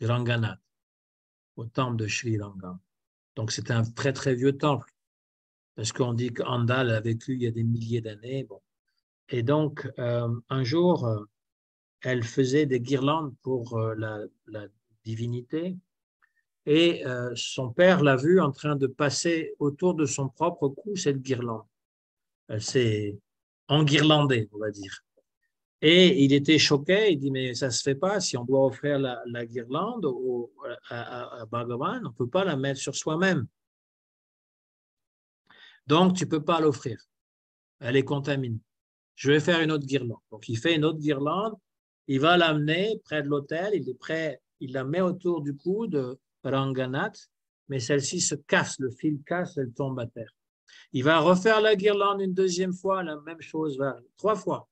Speaker 1: Ranganath, au temple de Sri Rangam. Donc c'était un très très vieux temple, parce qu'on dit qu'Andal a vécu il y a des milliers d'années. Bon. Et donc un jour, elle faisait des guirlandes pour la divinité, et son père l'a vue en train de passer autour de son propre cou cette guirlande. Elle s'est enguirlandée, on va dire. Et il était choqué, il dit, mais ça ne se fait pas, si on doit offrir la guirlande à Bhagavan, on ne peut pas la mettre sur soi-même. Donc, tu ne peux pas l'offrir. Elle est contaminée. Je vais faire une autre guirlande. Donc, il fait une autre guirlande, il va l'amener près de l'autel, il la met autour du cou de Ranganath, mais celle-ci se casse, le fil casse, elle tombe à terre. Il va refaire la guirlande une deuxième fois, la même chose, 3 fois.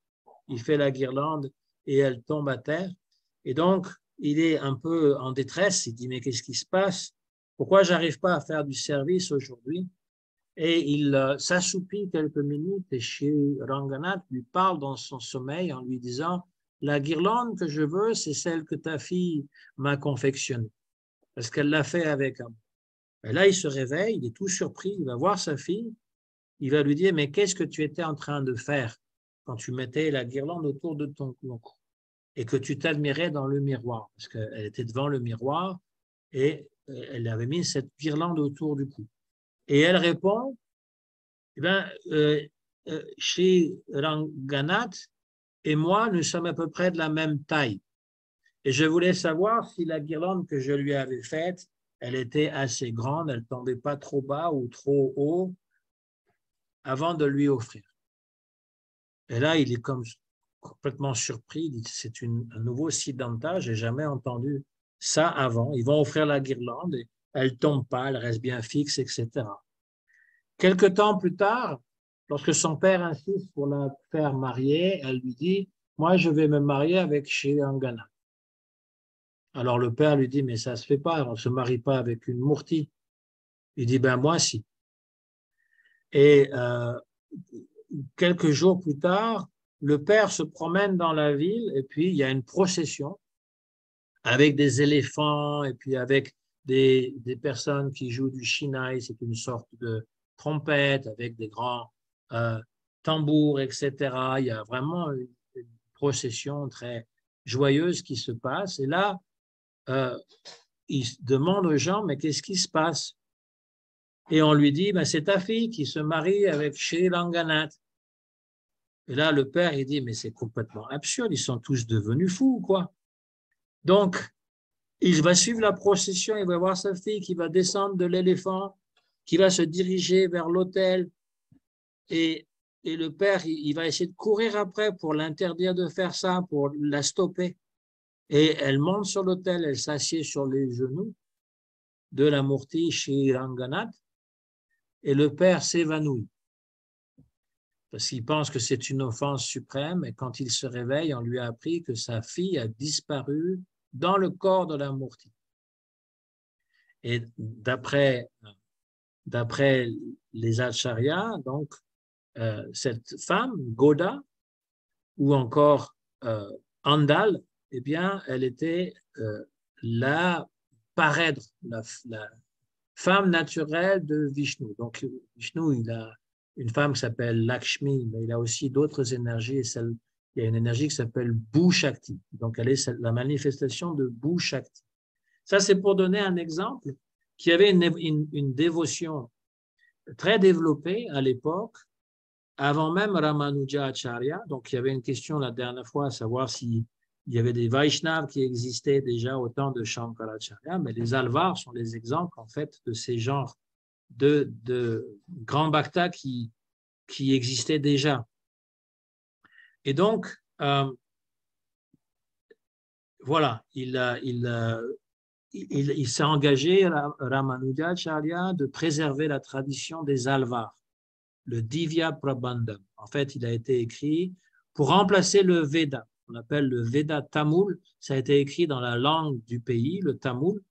Speaker 1: Il fait la guirlande et elle tombe à terre. Et donc, il est un peu en détresse. Il dit, mais qu'est-ce qui se passe? Pourquoi je n'arrive pas à faire du service aujourd'hui? Et il s'assoupit quelques minutes et Shri Ranganath lui parle dans son sommeil en lui disant, la guirlande que je veux, c'est celle que ta fille m'a confectionnée, parce qu'elle l'a fait avec amour. Et là, il se réveille, il est tout surpris, il va voir sa fille, il va lui dire, mais qu'est-ce que tu étais en train de faire quand tu mettais la guirlande autour de ton cou et que tu t'admirais dans le miroir, parce qu'elle était devant le miroir et elle avait mis cette guirlande autour du cou. Et elle répond, eh bien, chez Ranganath et moi, nous sommes à peu près de la même taille. Et je voulais savoir si la guirlande que je lui avais faite, elle était assez grande, elle ne tombait pas trop bas ou trop haut avant de lui offrir. Et là, il est comme complètement surpris, il dit, c'est un nouveau Siddhanta, je n'ai jamais entendu ça avant. Ils vont offrir la guirlande, et elle ne tombe pas, elle reste bien fixe, etc. Quelque temps plus tard, lorsque son père insiste pour la faire marier, elle lui dit, moi je vais me marier avec Shri Ranganath. Alors le père lui dit, mais ça ne se fait pas, on ne se marie pas avec une murti. Il dit, ben moi si. Et quelques jours plus tard, le père se promène dans la ville et puis il y a une procession avec des éléphants et puis avec des personnes qui jouent du shinai, c'est une sorte de trompette avec des grands tambours, etc. Il y a vraiment une procession très joyeuse qui se passe. Et là, il demande aux gens, mais qu'est-ce qui se passe? Et on lui dit, ben, c'est ta fille qui se marie avec Shri Ranganath. Et là, le père, il dit, mais c'est complètement absurde, ils sont tous devenus fous, quoi. Donc, il va suivre la procession, il va voir sa fille qui va descendre de l'éléphant, qui va se diriger vers l'autel. Et le père, il va essayer de courir après pour l'interdire de faire ça, pour la stopper. Et elle monte sur l'autel, elle s'assied sur les genoux de la Murti Shri Ranganath, et le père s'évanouit. Parce qu'il pense que c'est une offense suprême, et quand il se réveille, on lui a appris que sa fille a disparu dans le corps de la Murti. Et d'après les acharyas, donc, cette femme, Goda, ou encore Andal, eh bien, elle était la parèdre, la femme naturelle de Vishnu. Donc, Vishnu, il a une femme qui s'appelle Lakshmi, mais il a aussi d'autres énergies. Il y a une énergie qui s'appelle Bhu-Shakti. Donc, elle est la manifestation de Bhu-Shakti. Ça, c'est pour donner un exemple qui avait une dévotion très développée à l'époque, avant même Ramanuja Acharya. Donc, il y avait une question la dernière fois à savoir s'il y avait des Vaishnavas qui existaient déjà au temps de Shankaracharya, mais les Alvars sont les exemples, en fait, de ces genres de grands bhaktas qui existaient déjà. Et donc, voilà, il s'est engagé, Ramanujacharya, de préserver la tradition des Alvars. le Divya Prabandham. En fait, il a été écrit pour remplacer le Veda. On appelle le Veda tamoul. Ça a été écrit dans la langue du pays, le tamoul,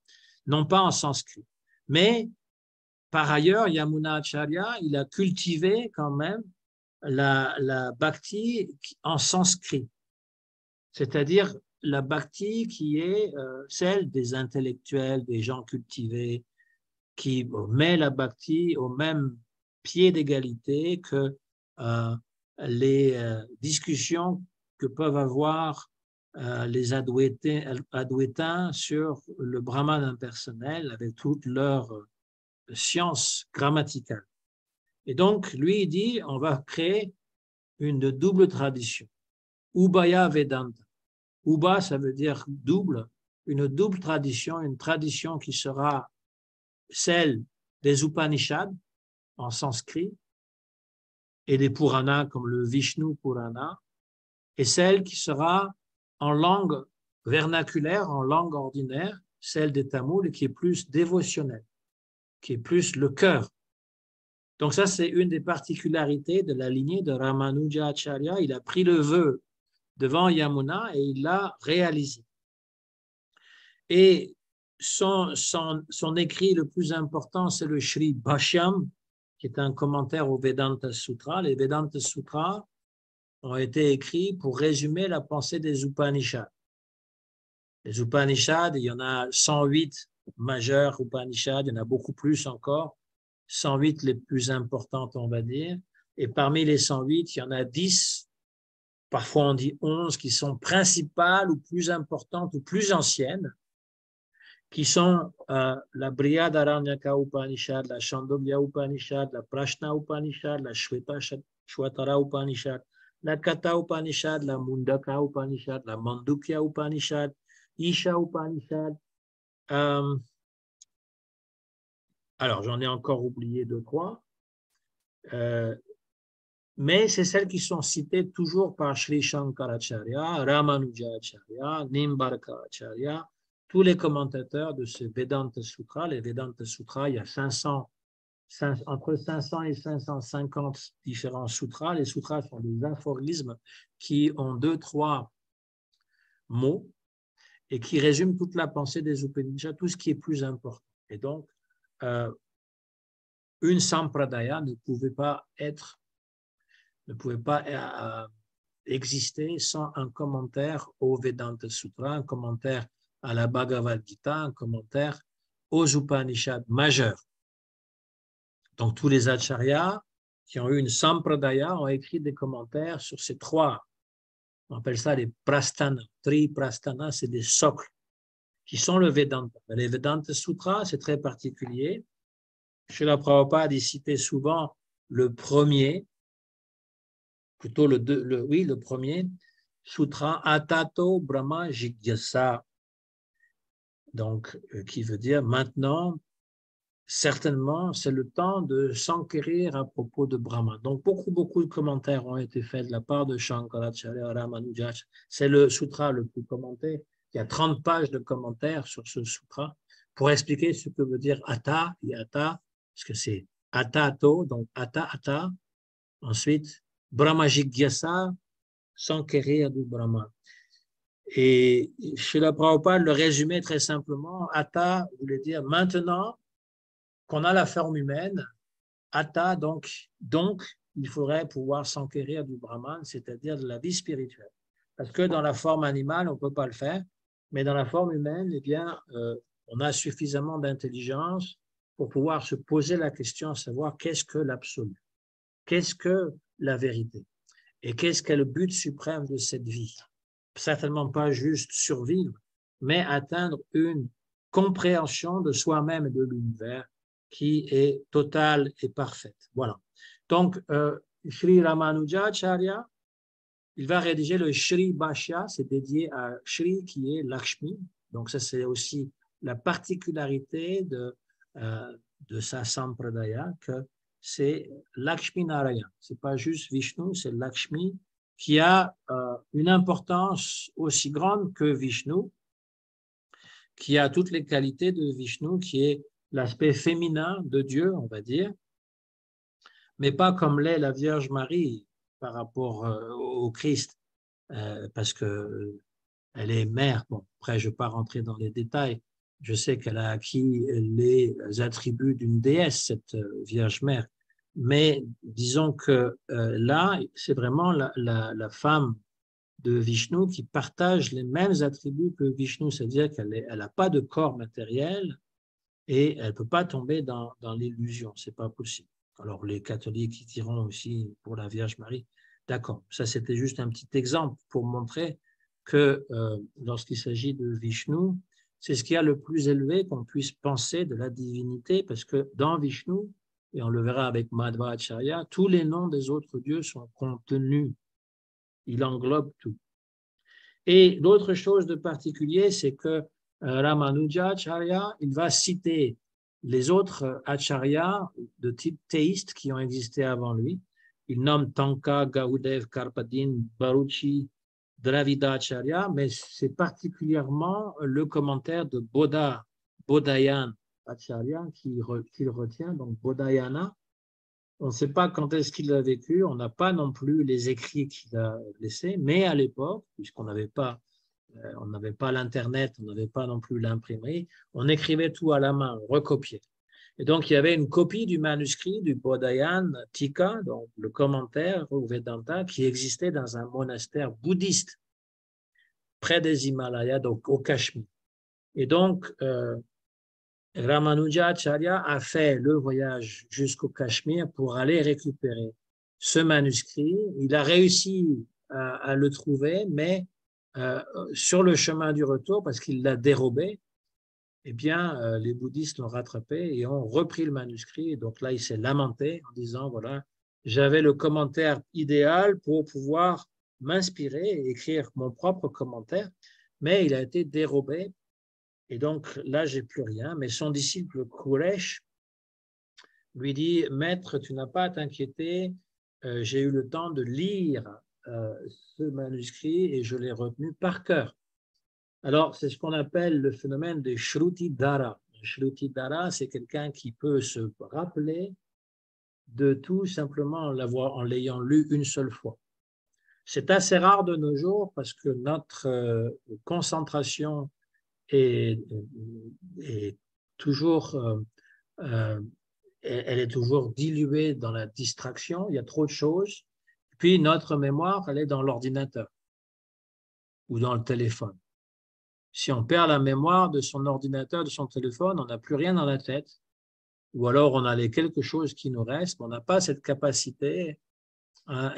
Speaker 1: non pas en sanskrit. Mais par ailleurs, Yamuna Acharya, il a cultivé quand même la bhakti en sanskrit, c'est-à-dire la bhakti qui est celle des intellectuels, des gens cultivés, qui met la bhakti au même pied d'égalité que les discussions que peuvent avoir les adwaitins sur le brahman impersonnel avec toute leur science grammaticale. Et donc, lui, il dit, on va créer une double tradition. Ubaya Vedanta. Uba, ça veut dire double, une double tradition, une tradition qui sera celle des Upanishads en sanskrit et des Puranas comme le Vishnu Purana, et celle qui sera en langue vernaculaire, en langue ordinaire, celle des Tamouls, qui est plus dévotionnelle, qui est plus le cœur. Donc ça, c'est une des particularités de la lignée de Ramanuja Acharya. Il a pris le vœu devant Yamuna et il l'a réalisé. Et son écrit le plus important, c'est le Sri Bhashyam, qui est un commentaire au Vedanta Sutra. Les Vedanta Sutras ont été écrits pour résumer la pensée des Upanishads. Les Upanishads, il y en a 108 majeurs Upanishads, il y en a beaucoup plus encore, 108 les plus importantes, on va dire. Et parmi les 108, il y en a 10, parfois on dit 11, qui sont principales ou plus importantes ou plus anciennes, qui sont la Brihadaranyaka Upanishad, la Chandogya Upanishad, la Prashna Upanishad, la Shvetara Upanishad, la Katha Upanishad, la Mundaka Upanishad, la Mandukya Upanishad, Isha Upanishad. Alors, j'en ai encore oublié 2, 3. Mais c'est celles qui sont citées toujours par Sri Shankaracharya, Ramanujacharya, Nimbarka Acharya, tous les commentateurs de ce Vedanta Sutra. Les Vedanta Sutras, il y a entre 500 et 550 différents sutras. Les sutras sont des aphorismes qui ont 2, 3 mots et qui résument toute la pensée des Upanishads, tout ce qui est plus important. Et donc, une sampradaya ne pouvait pas exister sans un commentaire au Vedanta Sutra, un commentaire à la Bhagavad Gita, un commentaire aux Upanishads majeurs. Donc, tous les acharyas qui ont eu une sampradaya ont écrit des commentaires sur ces 3. On appelle ça les prasthana. Tri-prasthana, c'est des socles qui sont le Vedanta. Les Vedanta Sutras, c'est très particulier. Srila Prabhupada y citait souvent le premier, plutôt le premier, Sutra Atato Brahma Jigyasa. Donc, qui veut dire maintenant, certainement, c'est le temps de s'enquérir à propos de Brahma. Donc, beaucoup de commentaires ont été faits de la part de Shankaracharya, Ramanujacharya. C'est le sutra le plus commenté. Il y a 30 pages de commentaires sur ce sutra pour expliquer ce que veut dire Ata et Ata, parce que c'est Atato, donc Ata. Ensuite, Brahma Jigyasa, s'enquérir du Brahma. Et Srila Prabhupada le résumait très simplement. Ata voulait dire maintenant qu'on a la forme humaine, Ata, donc il faudrait pouvoir s'enquérir du Brahman, c'est-à-dire de la vie spirituelle. Parce que dans la forme animale, on ne peut pas le faire, mais dans la forme humaine, eh bien, on a suffisamment d'intelligence pour pouvoir se poser la question, savoir qu'est-ce que l'absolu, qu'est-ce que la vérité, et qu'est-ce qu'est le but suprême de cette vie. Certainement pas juste survivre, mais atteindre une compréhension de soi-même et de l'univers qui est totale et parfaite. Voilà. Donc, Sri Ramanujacharya, il va rédiger le Sri Bhashya, c'est dédié à Sri qui est Lakshmi. Donc, ça, c'est aussi la particularité de sa sampradaya, que c'est Lakshmi Narayana. Ce n'est pas juste Vishnu, c'est Lakshmi qui a une importance aussi grande que Vishnu, qui a toutes les qualités de Vishnu, qui est l'aspect féminin de Dieu, on va dire. mais pas comme l'est la Vierge Marie par rapport au Christ, parce que elle est mère. Bon, après, je ne vais pas rentrer dans les détails. Je sais qu'elle a acquis les attributs d'une déesse, cette Vierge Mère. Mais disons que là, c'est vraiment la femme de Vishnu qui partage les mêmes attributs que Vishnu, c'est-à-dire qu'elle n'a pas de corps matériel et elle ne peut pas tomber dans l'illusion. Ce n'est pas possible. Alors, les catholiques, ils diront aussi pour la Vierge Marie. D'accord, ça c'était juste un petit exemple pour montrer que lorsqu'il s'agit de Vishnu, c'est ce qui a le plus élevé qu'on puisse penser de la divinité, parce que dans Vishnu, et on le verra avec Madhvacharya, tous les noms des autres dieux sont contenus. Il englobe tout. Et l'autre chose de particulier, c'est que Ramanujacharya, il va citer les autres acharyas de type théiste qui ont existé avant lui. Il nomme Tanka, Gaudev, Karpadin, Baruchi, Dravidacharya, mais c'est particulièrement le commentaire de Bodhayan Acharya qu'il retient, donc Bodhayana. On ne sait pas quand est-ce qu'il a vécu, on n'a pas non plus les écrits qu'il a laissés, mais à l'époque, puisqu'on n'avait pas l'Internet, on n'avait pas non plus l'imprimerie, on écrivait tout à la main, on recopiait. Et donc, il y avait une copie du manuscrit du Bodhayan Tika, donc le commentaire au Vedanta, qui existait dans un monastère bouddhiste près des Himalayas, donc au Cachemire. Et donc, Ramanujacharya a fait le voyage jusqu'au Cachemire pour aller récupérer ce manuscrit. Il a réussi à le trouver, mais sur le chemin du retour, parce qu'il l'a dérobé, eh bien, les bouddhistes l'ont rattrapé et ont repris le manuscrit. Et donc là, il s'est lamenté en disant, voilà, j'avais le commentaire idéal pour pouvoir m'inspirer et écrire mon propre commentaire, mais il a été dérobé. Et donc là, j'ai plus rien. Mais son disciple Kuresh lui dit, Maître, tu n'as pas à t'inquiéter, j'ai eu le temps de lire ce manuscrit et je l'ai retenu par cœur. Alors, c'est ce qu'on appelle le phénomène de Shruti Dara. Shruti Dara, c'est quelqu'un qui peut se rappeler de tout simplement en l'ayant lu une seule fois. C'est assez rare de nos jours parce que notre concentration est toujours, elle est toujours diluée dans la distraction. Il y a trop de choses. Puis notre mémoire, elle est dans l'ordinateur ou dans le téléphone. Si on perd la mémoire de son ordinateur, de son téléphone, on n'a plus rien dans la tête. Ou alors on a les quelque chose qui nous reste, mais on n'a pas cette capacité à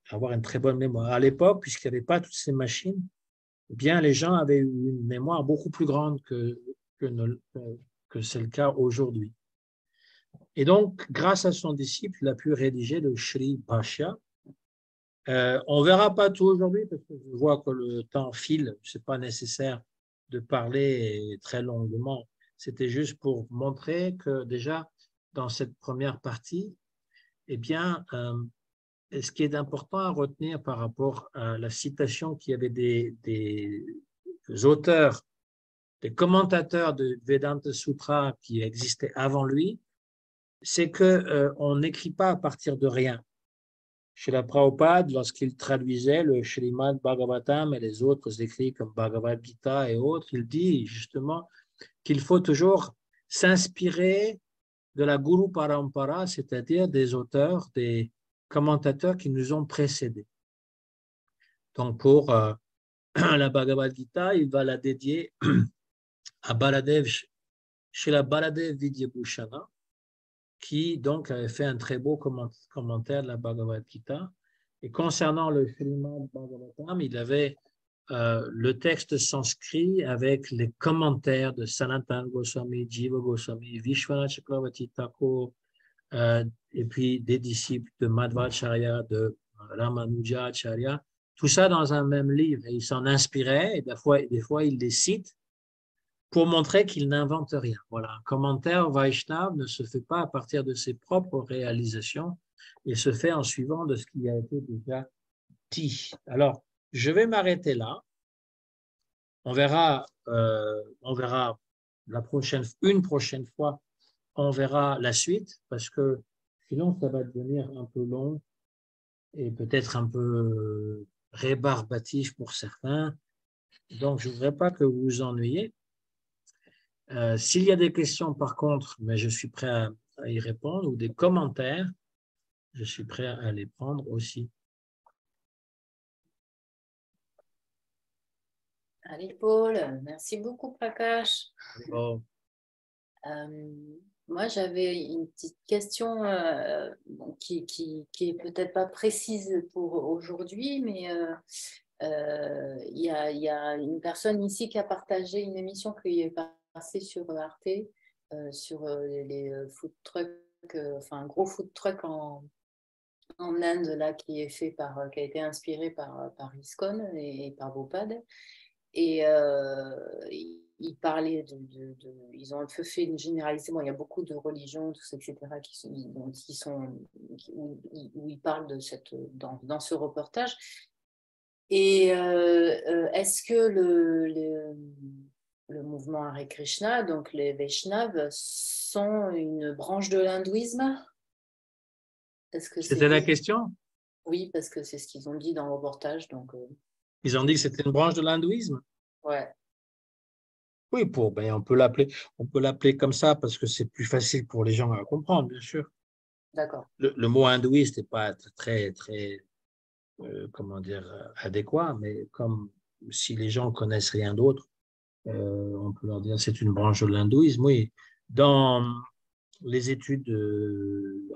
Speaker 1: avoir une très bonne mémoire. À l'époque, puisqu'il n'y avait pas toutes ces machines, eh bien, les gens avaient une mémoire beaucoup plus grande que c'est le cas aujourd'hui. Et donc, grâce à son disciple, il a pu rédiger le Sri Bhashya. On ne verra pas tout aujourd'hui parce que je vois que le temps file. Ce n'est pas nécessaire de parler très longuement. C'était juste pour montrer que déjà, dans cette première partie, eh bien, ce qui est important à retenir par rapport à la citation qu'il y avait des auteurs, des commentateurs de Vedanta Sutra qui existaient avant lui, c'est qu'on n'écrit pas à partir de rien. Srila Prabhupada, lorsqu'il traduisait le Srimad Bhagavatam et les autres écrits comme Bhagavad Gita et autres, il dit justement qu'il faut toujours s'inspirer de la Guru Parampara, c'est-à-dire des auteurs, des commentateurs qui nous ont précédés. Donc pour la Bhagavad Gita, il va la dédier à Baladev, Srila Baladev Vidyabhushana, qui donc avait fait un très beau commentaire de la Bhagavad Gita. Et concernant le Srimad Bhagavatam, il avait le texte sanskrit avec les commentaires de Sanatana Goswami, Jiva Goswami, Vishwanath Chakravarti Thakur, et puis des disciples de Madhvacharya, de Ramanujacharya, tout ça dans un même livre. Et il s'en inspirait, et des fois il les cite pour montrer qu'il n'invente rien. Voilà, un commentaire Vaishnav ne se fait pas à partir de ses propres réalisations, il se fait en suivant de ce qui a été déjà dit. Alors, je vais m'arrêter là. On verra une prochaine fois, on verra la suite, parce que Sinon, ça va devenir un peu long et peut-être un peu rébarbatif pour certains. Donc, je ne voudrais pas que vous vous ennuyiez. S'il y a des questions, par contre, mais je suis prêt à y répondre, ou des commentaires, je suis prêt à les prendre aussi.
Speaker 2: Allez, Paul, merci beaucoup, Prakash.
Speaker 1: Bon,
Speaker 2: Moi, j'avais une petite question qui est peut-être pas précise pour aujourd'hui, mais il y a une personne ici qui a partagé une émission qui est passée sur Arte sur les food trucks, enfin un gros food truck en Inde là qui est fait qui a été inspiré par ISKCON et par Bhopal. Et ils parlaient ils ont un peu fait une généralité. Bon, il y a beaucoup de religions, tout ça, etc., où ils parlent de dans ce reportage. Et est-ce que le mouvement Hare Krishna, donc les Vaishnavas, sont une branche de l'hindouisme? Est-ce que
Speaker 1: c'était
Speaker 2: c'est...
Speaker 1: la question?
Speaker 2: Oui, parce que c'est ce qu'ils ont dit dans le reportage. Donc,
Speaker 1: Ils ont dit que c'était une branche de l'hindouisme?
Speaker 2: ouais,
Speaker 1: Oui, ben, on peut l'appeler comme ça parce que c'est plus facile pour les gens à comprendre, bien sûr.
Speaker 2: d'accord.
Speaker 1: Le mot hindouiste n'est pas très, très, comment dire, adéquat, mais comme si les gens connaissent rien d'autre, on peut leur dire c'est une branche de l'hindouisme. Oui, dans les études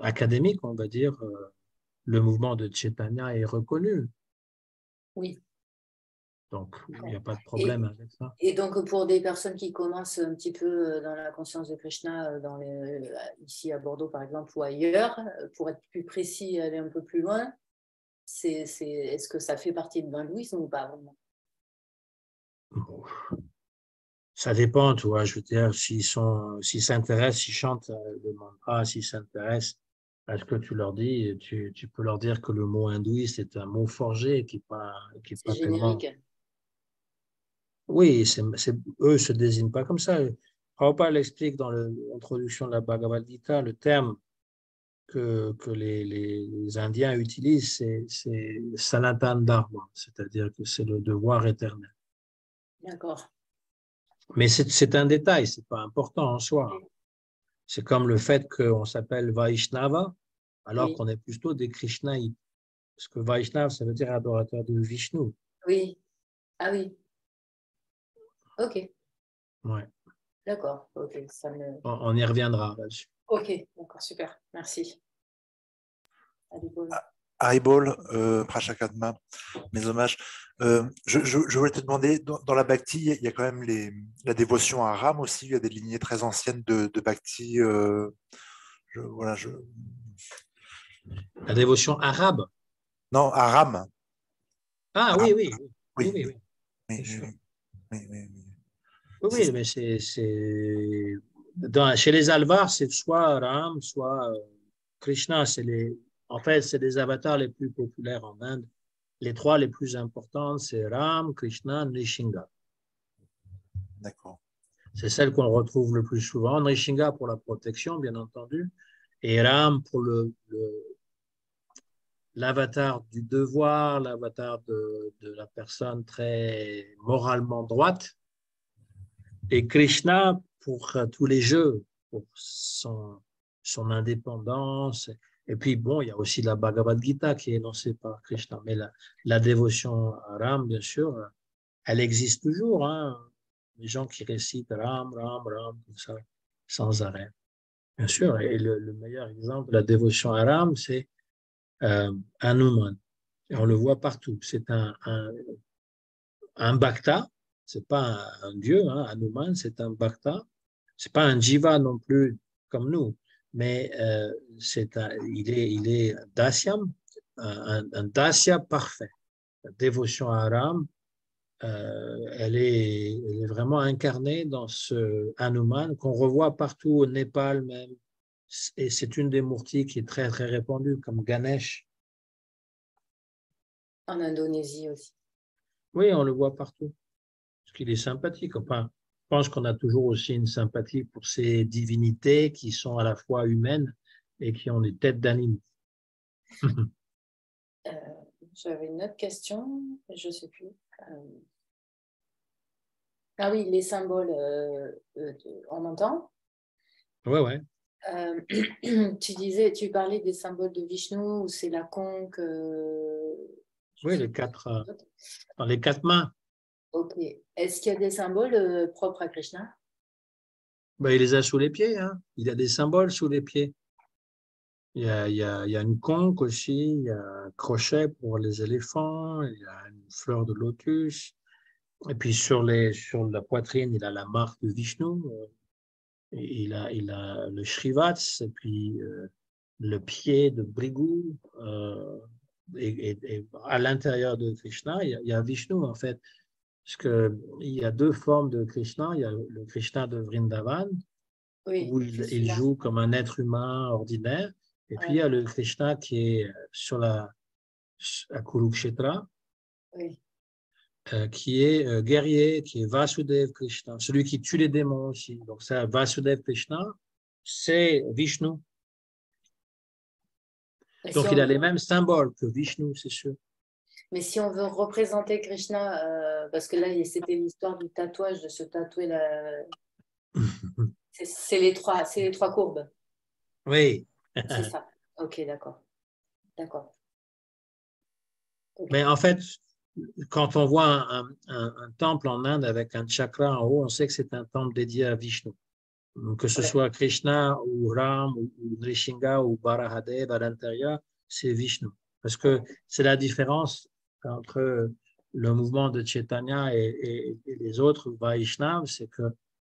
Speaker 1: académiques, on va dire, le mouvement de Chaitanya est reconnu.
Speaker 2: Oui.
Speaker 1: Donc, il n'y a pas de
Speaker 2: Et,
Speaker 1: problème avec ça.
Speaker 2: et donc, pour des personnes qui commencent un petit peu dans la conscience de Krishna, ici à Bordeaux par exemple, ou ailleurs, pour être plus précis et aller un peu plus loin, est-ce que ça fait partie de l'hindouisme ou pas vraiment?
Speaker 1: Bon, ça dépend, tu vois. Je veux dire, s'ils s'intéressent, s'ils chantent, ça ne demande pas. S'ils s'intéressent à ce que tu leur dis, tu peux leur dire que le mot hindouiste est un mot forgé qui est
Speaker 2: C'est
Speaker 1: pas tellement.
Speaker 2: générique.
Speaker 1: Oui, eux ne se désignent pas comme ça. Prabhupada l'explique dans l'introduction de la Bhagavad Gita, le terme que les Indiens utilisent, c'est Sanatan Dharma, c'est-à-dire que c'est le devoir éternel.
Speaker 2: D'accord.
Speaker 1: Mais c'est un détail, c'est pas important en soi. C'est comme le fait qu'on s'appelle Vaishnava, alors
Speaker 2: Oui,
Speaker 1: qu'on est plutôt des Krishnaïtes. Parce que Vaishnava, ça veut dire adorateur de Vishnu.
Speaker 2: oui. Ah oui, ok,
Speaker 1: Ouais.
Speaker 2: d'accord. Ok, ça me...
Speaker 1: On y reviendra là-dessus.
Speaker 2: Ok, d'accord, super. Merci. Allez, Paul.
Speaker 3: Haribol, Prachakadma, mes hommages. Je voulais te demander, dans la Bhakti, il y a quand même la dévotion à Ram aussi, il y a des lignées très anciennes de Bhakti. Voilà,
Speaker 1: La dévotion arabe.
Speaker 3: Non, à Ram.
Speaker 1: Ah
Speaker 3: Ram.
Speaker 1: oui, oui, oui, oui,
Speaker 3: Oui,
Speaker 1: oui,
Speaker 3: oui,
Speaker 1: oui, bien
Speaker 3: oui, oui,
Speaker 1: sûr.
Speaker 3: oui, oui, oui.
Speaker 1: Oui,
Speaker 3: C'est
Speaker 1: oui, mais chez les Alvars, c'est soit Ram, soit Krishna. En fait, c'est les avatars les plus populaires en Inde. Les trois les plus importants, c'est Ram, Krishna, Nrsimha.
Speaker 3: d'accord.
Speaker 1: C'est celle qu'on retrouve le plus souvent. Nrsimha pour la protection, bien entendu, et Ram pour l'avatar du devoir, l'avatar de la personne très moralement droite, et Krishna pour tous les jeux, pour son indépendance. Et puis, bon, il y a aussi la Bhagavad Gita qui est énoncée par Krishna. Mais la dévotion à Ram, bien sûr, elle existe toujours. Hein. Les gens qui récitent Ram, Ram, Ram, comme ça, sans arrêt. Bien sûr. Et le meilleur exemple de la dévotion à Ram, c'est Hanuman. Et on le voit partout. C'est un bhakta, c'est pas un dieu, hein, Hanuman, c'est un bhakta. C'est pas un jiva non plus comme nous, mais il est dasyam, un dasya parfait. La dévotion à Ram, elle est vraiment incarnée dans ce Hanuman qu'on revoit partout au Népal même. Et c'est une des murtis qui est très très répandue, comme Ganesh.
Speaker 2: En Indonésie aussi.
Speaker 1: Oui, on le voit partout. Parce qu'il est sympathique. Enfin, je pense qu'on a toujours aussi une sympathie pour ces divinités qui sont à la fois humaines, et qui ont des têtes d'animaux.
Speaker 2: J'avais une autre question, je ne sais plus. Ah oui, les symboles, on entend.
Speaker 1: Ouais.
Speaker 2: Tu parlais des symboles de Vishnu, où c'est la conque.
Speaker 1: Oui, dans les 4 mains.
Speaker 2: Ok. Est-ce qu'il y a des symboles propres à Krishna?
Speaker 1: Ben, il les a sous les pieds. Hein. Il a des symboles sous les pieds. Il y a une conque aussi, il y a un crochet pour les éléphants, il y a une fleur de lotus. Et puis sur la poitrine, il a la marque de Vishnu. Il a le Shrivats, et puis le pied de Bhrigu. Et à l'intérieur de Krishna, il y a Vishnu en fait. Parce qu'il y a 2 formes de Krishna. Il y a le Krishna de Vrindavan,
Speaker 2: Oui,
Speaker 1: où
Speaker 2: je suis
Speaker 1: il
Speaker 2: là.
Speaker 1: joue comme un être humain ordinaire. Et puis il y
Speaker 2: Ouais,
Speaker 1: a le Krishna qui est à Kurukshetra,
Speaker 2: oui.
Speaker 1: qui est guerrier, qui est Vasudev Krishna, celui qui tue les démons aussi. Donc ça, Vasudev Krishna, c'est Vishnu.
Speaker 2: Et si
Speaker 1: Donc
Speaker 2: on
Speaker 1: il a
Speaker 2: veut,
Speaker 1: les mêmes symboles que Vishnu, c'est sûr.
Speaker 2: mais si on veut représenter Krishna, parce que là, c'était l'histoire du tatouage, de se tatouer c'est les trois courbes.
Speaker 1: Oui.
Speaker 2: C'est ça. Ok, d'accord. D'accord. Ok.
Speaker 1: Mais en fait, quand on voit un temple en Inde avec un chakra en haut, on sait que c'est un temple dédié à Vishnu. Que ce
Speaker 2: Ouais.
Speaker 1: soit Krishna ou Ram ou Nrsimha ou Varahadev à l'intérieur, c'est Vishnu. Parce que c'est la différence entre le mouvement de Chaitanya et les autres Vaishnavas, c'est que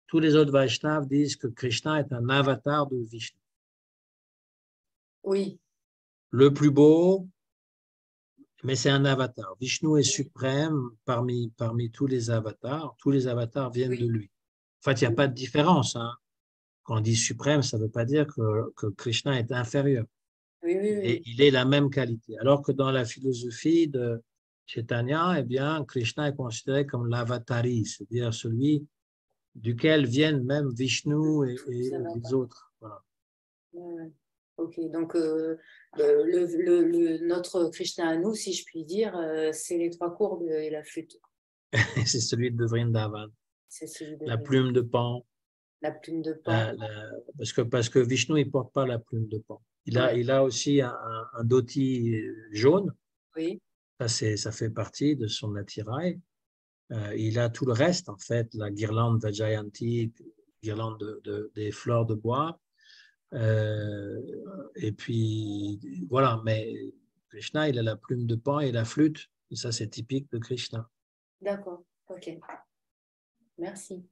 Speaker 1: tous les autres Vaishnavas disent que Krishna est un avatar de Vishnu.
Speaker 2: Oui.
Speaker 1: Le plus beau, mais c'est un avatar. Vishnu est suprême parmi tous les avatars. Tous les avatars viennent de
Speaker 2: Oui.
Speaker 1: lui. En fait, il n'y a pas de différence. Hein. Quand on dit suprême, ça ne veut pas dire que Krishna est inférieur.
Speaker 2: Oui, oui, oui.
Speaker 1: Il est la même qualité. Alors que dans la philosophie de Chaitanya, eh bien, Krishna est considéré comme l'avatari, c'est-à-dire celui duquel viennent même Vishnu et
Speaker 2: Ça va
Speaker 1: les
Speaker 2: pas.
Speaker 1: autres. Voilà.
Speaker 2: Ouais. Ok, donc notre Krishna à nous, si je puis dire, c'est les trois courbes et la flûte.
Speaker 1: C'est celui de Vrindavan.
Speaker 2: C'est celui de
Speaker 1: La
Speaker 2: Vrindavan.
Speaker 1: plume de Pan.
Speaker 2: La plume de Pan.
Speaker 1: Parce que Vishnu, il ne porte pas la plume de Pan.
Speaker 2: Ouais.
Speaker 1: Il a aussi un dhoti jaune.
Speaker 2: Oui.
Speaker 1: Ça fait partie de son attirail. Il a tout le reste, en fait, la guirlande Vajayanti, guirlande des fleurs de bois. Et puis, voilà, mais Krishna, il a la plume de Pan et la flûte. Et ça, c'est typique de Krishna.
Speaker 2: D'accord. Ok. Merci.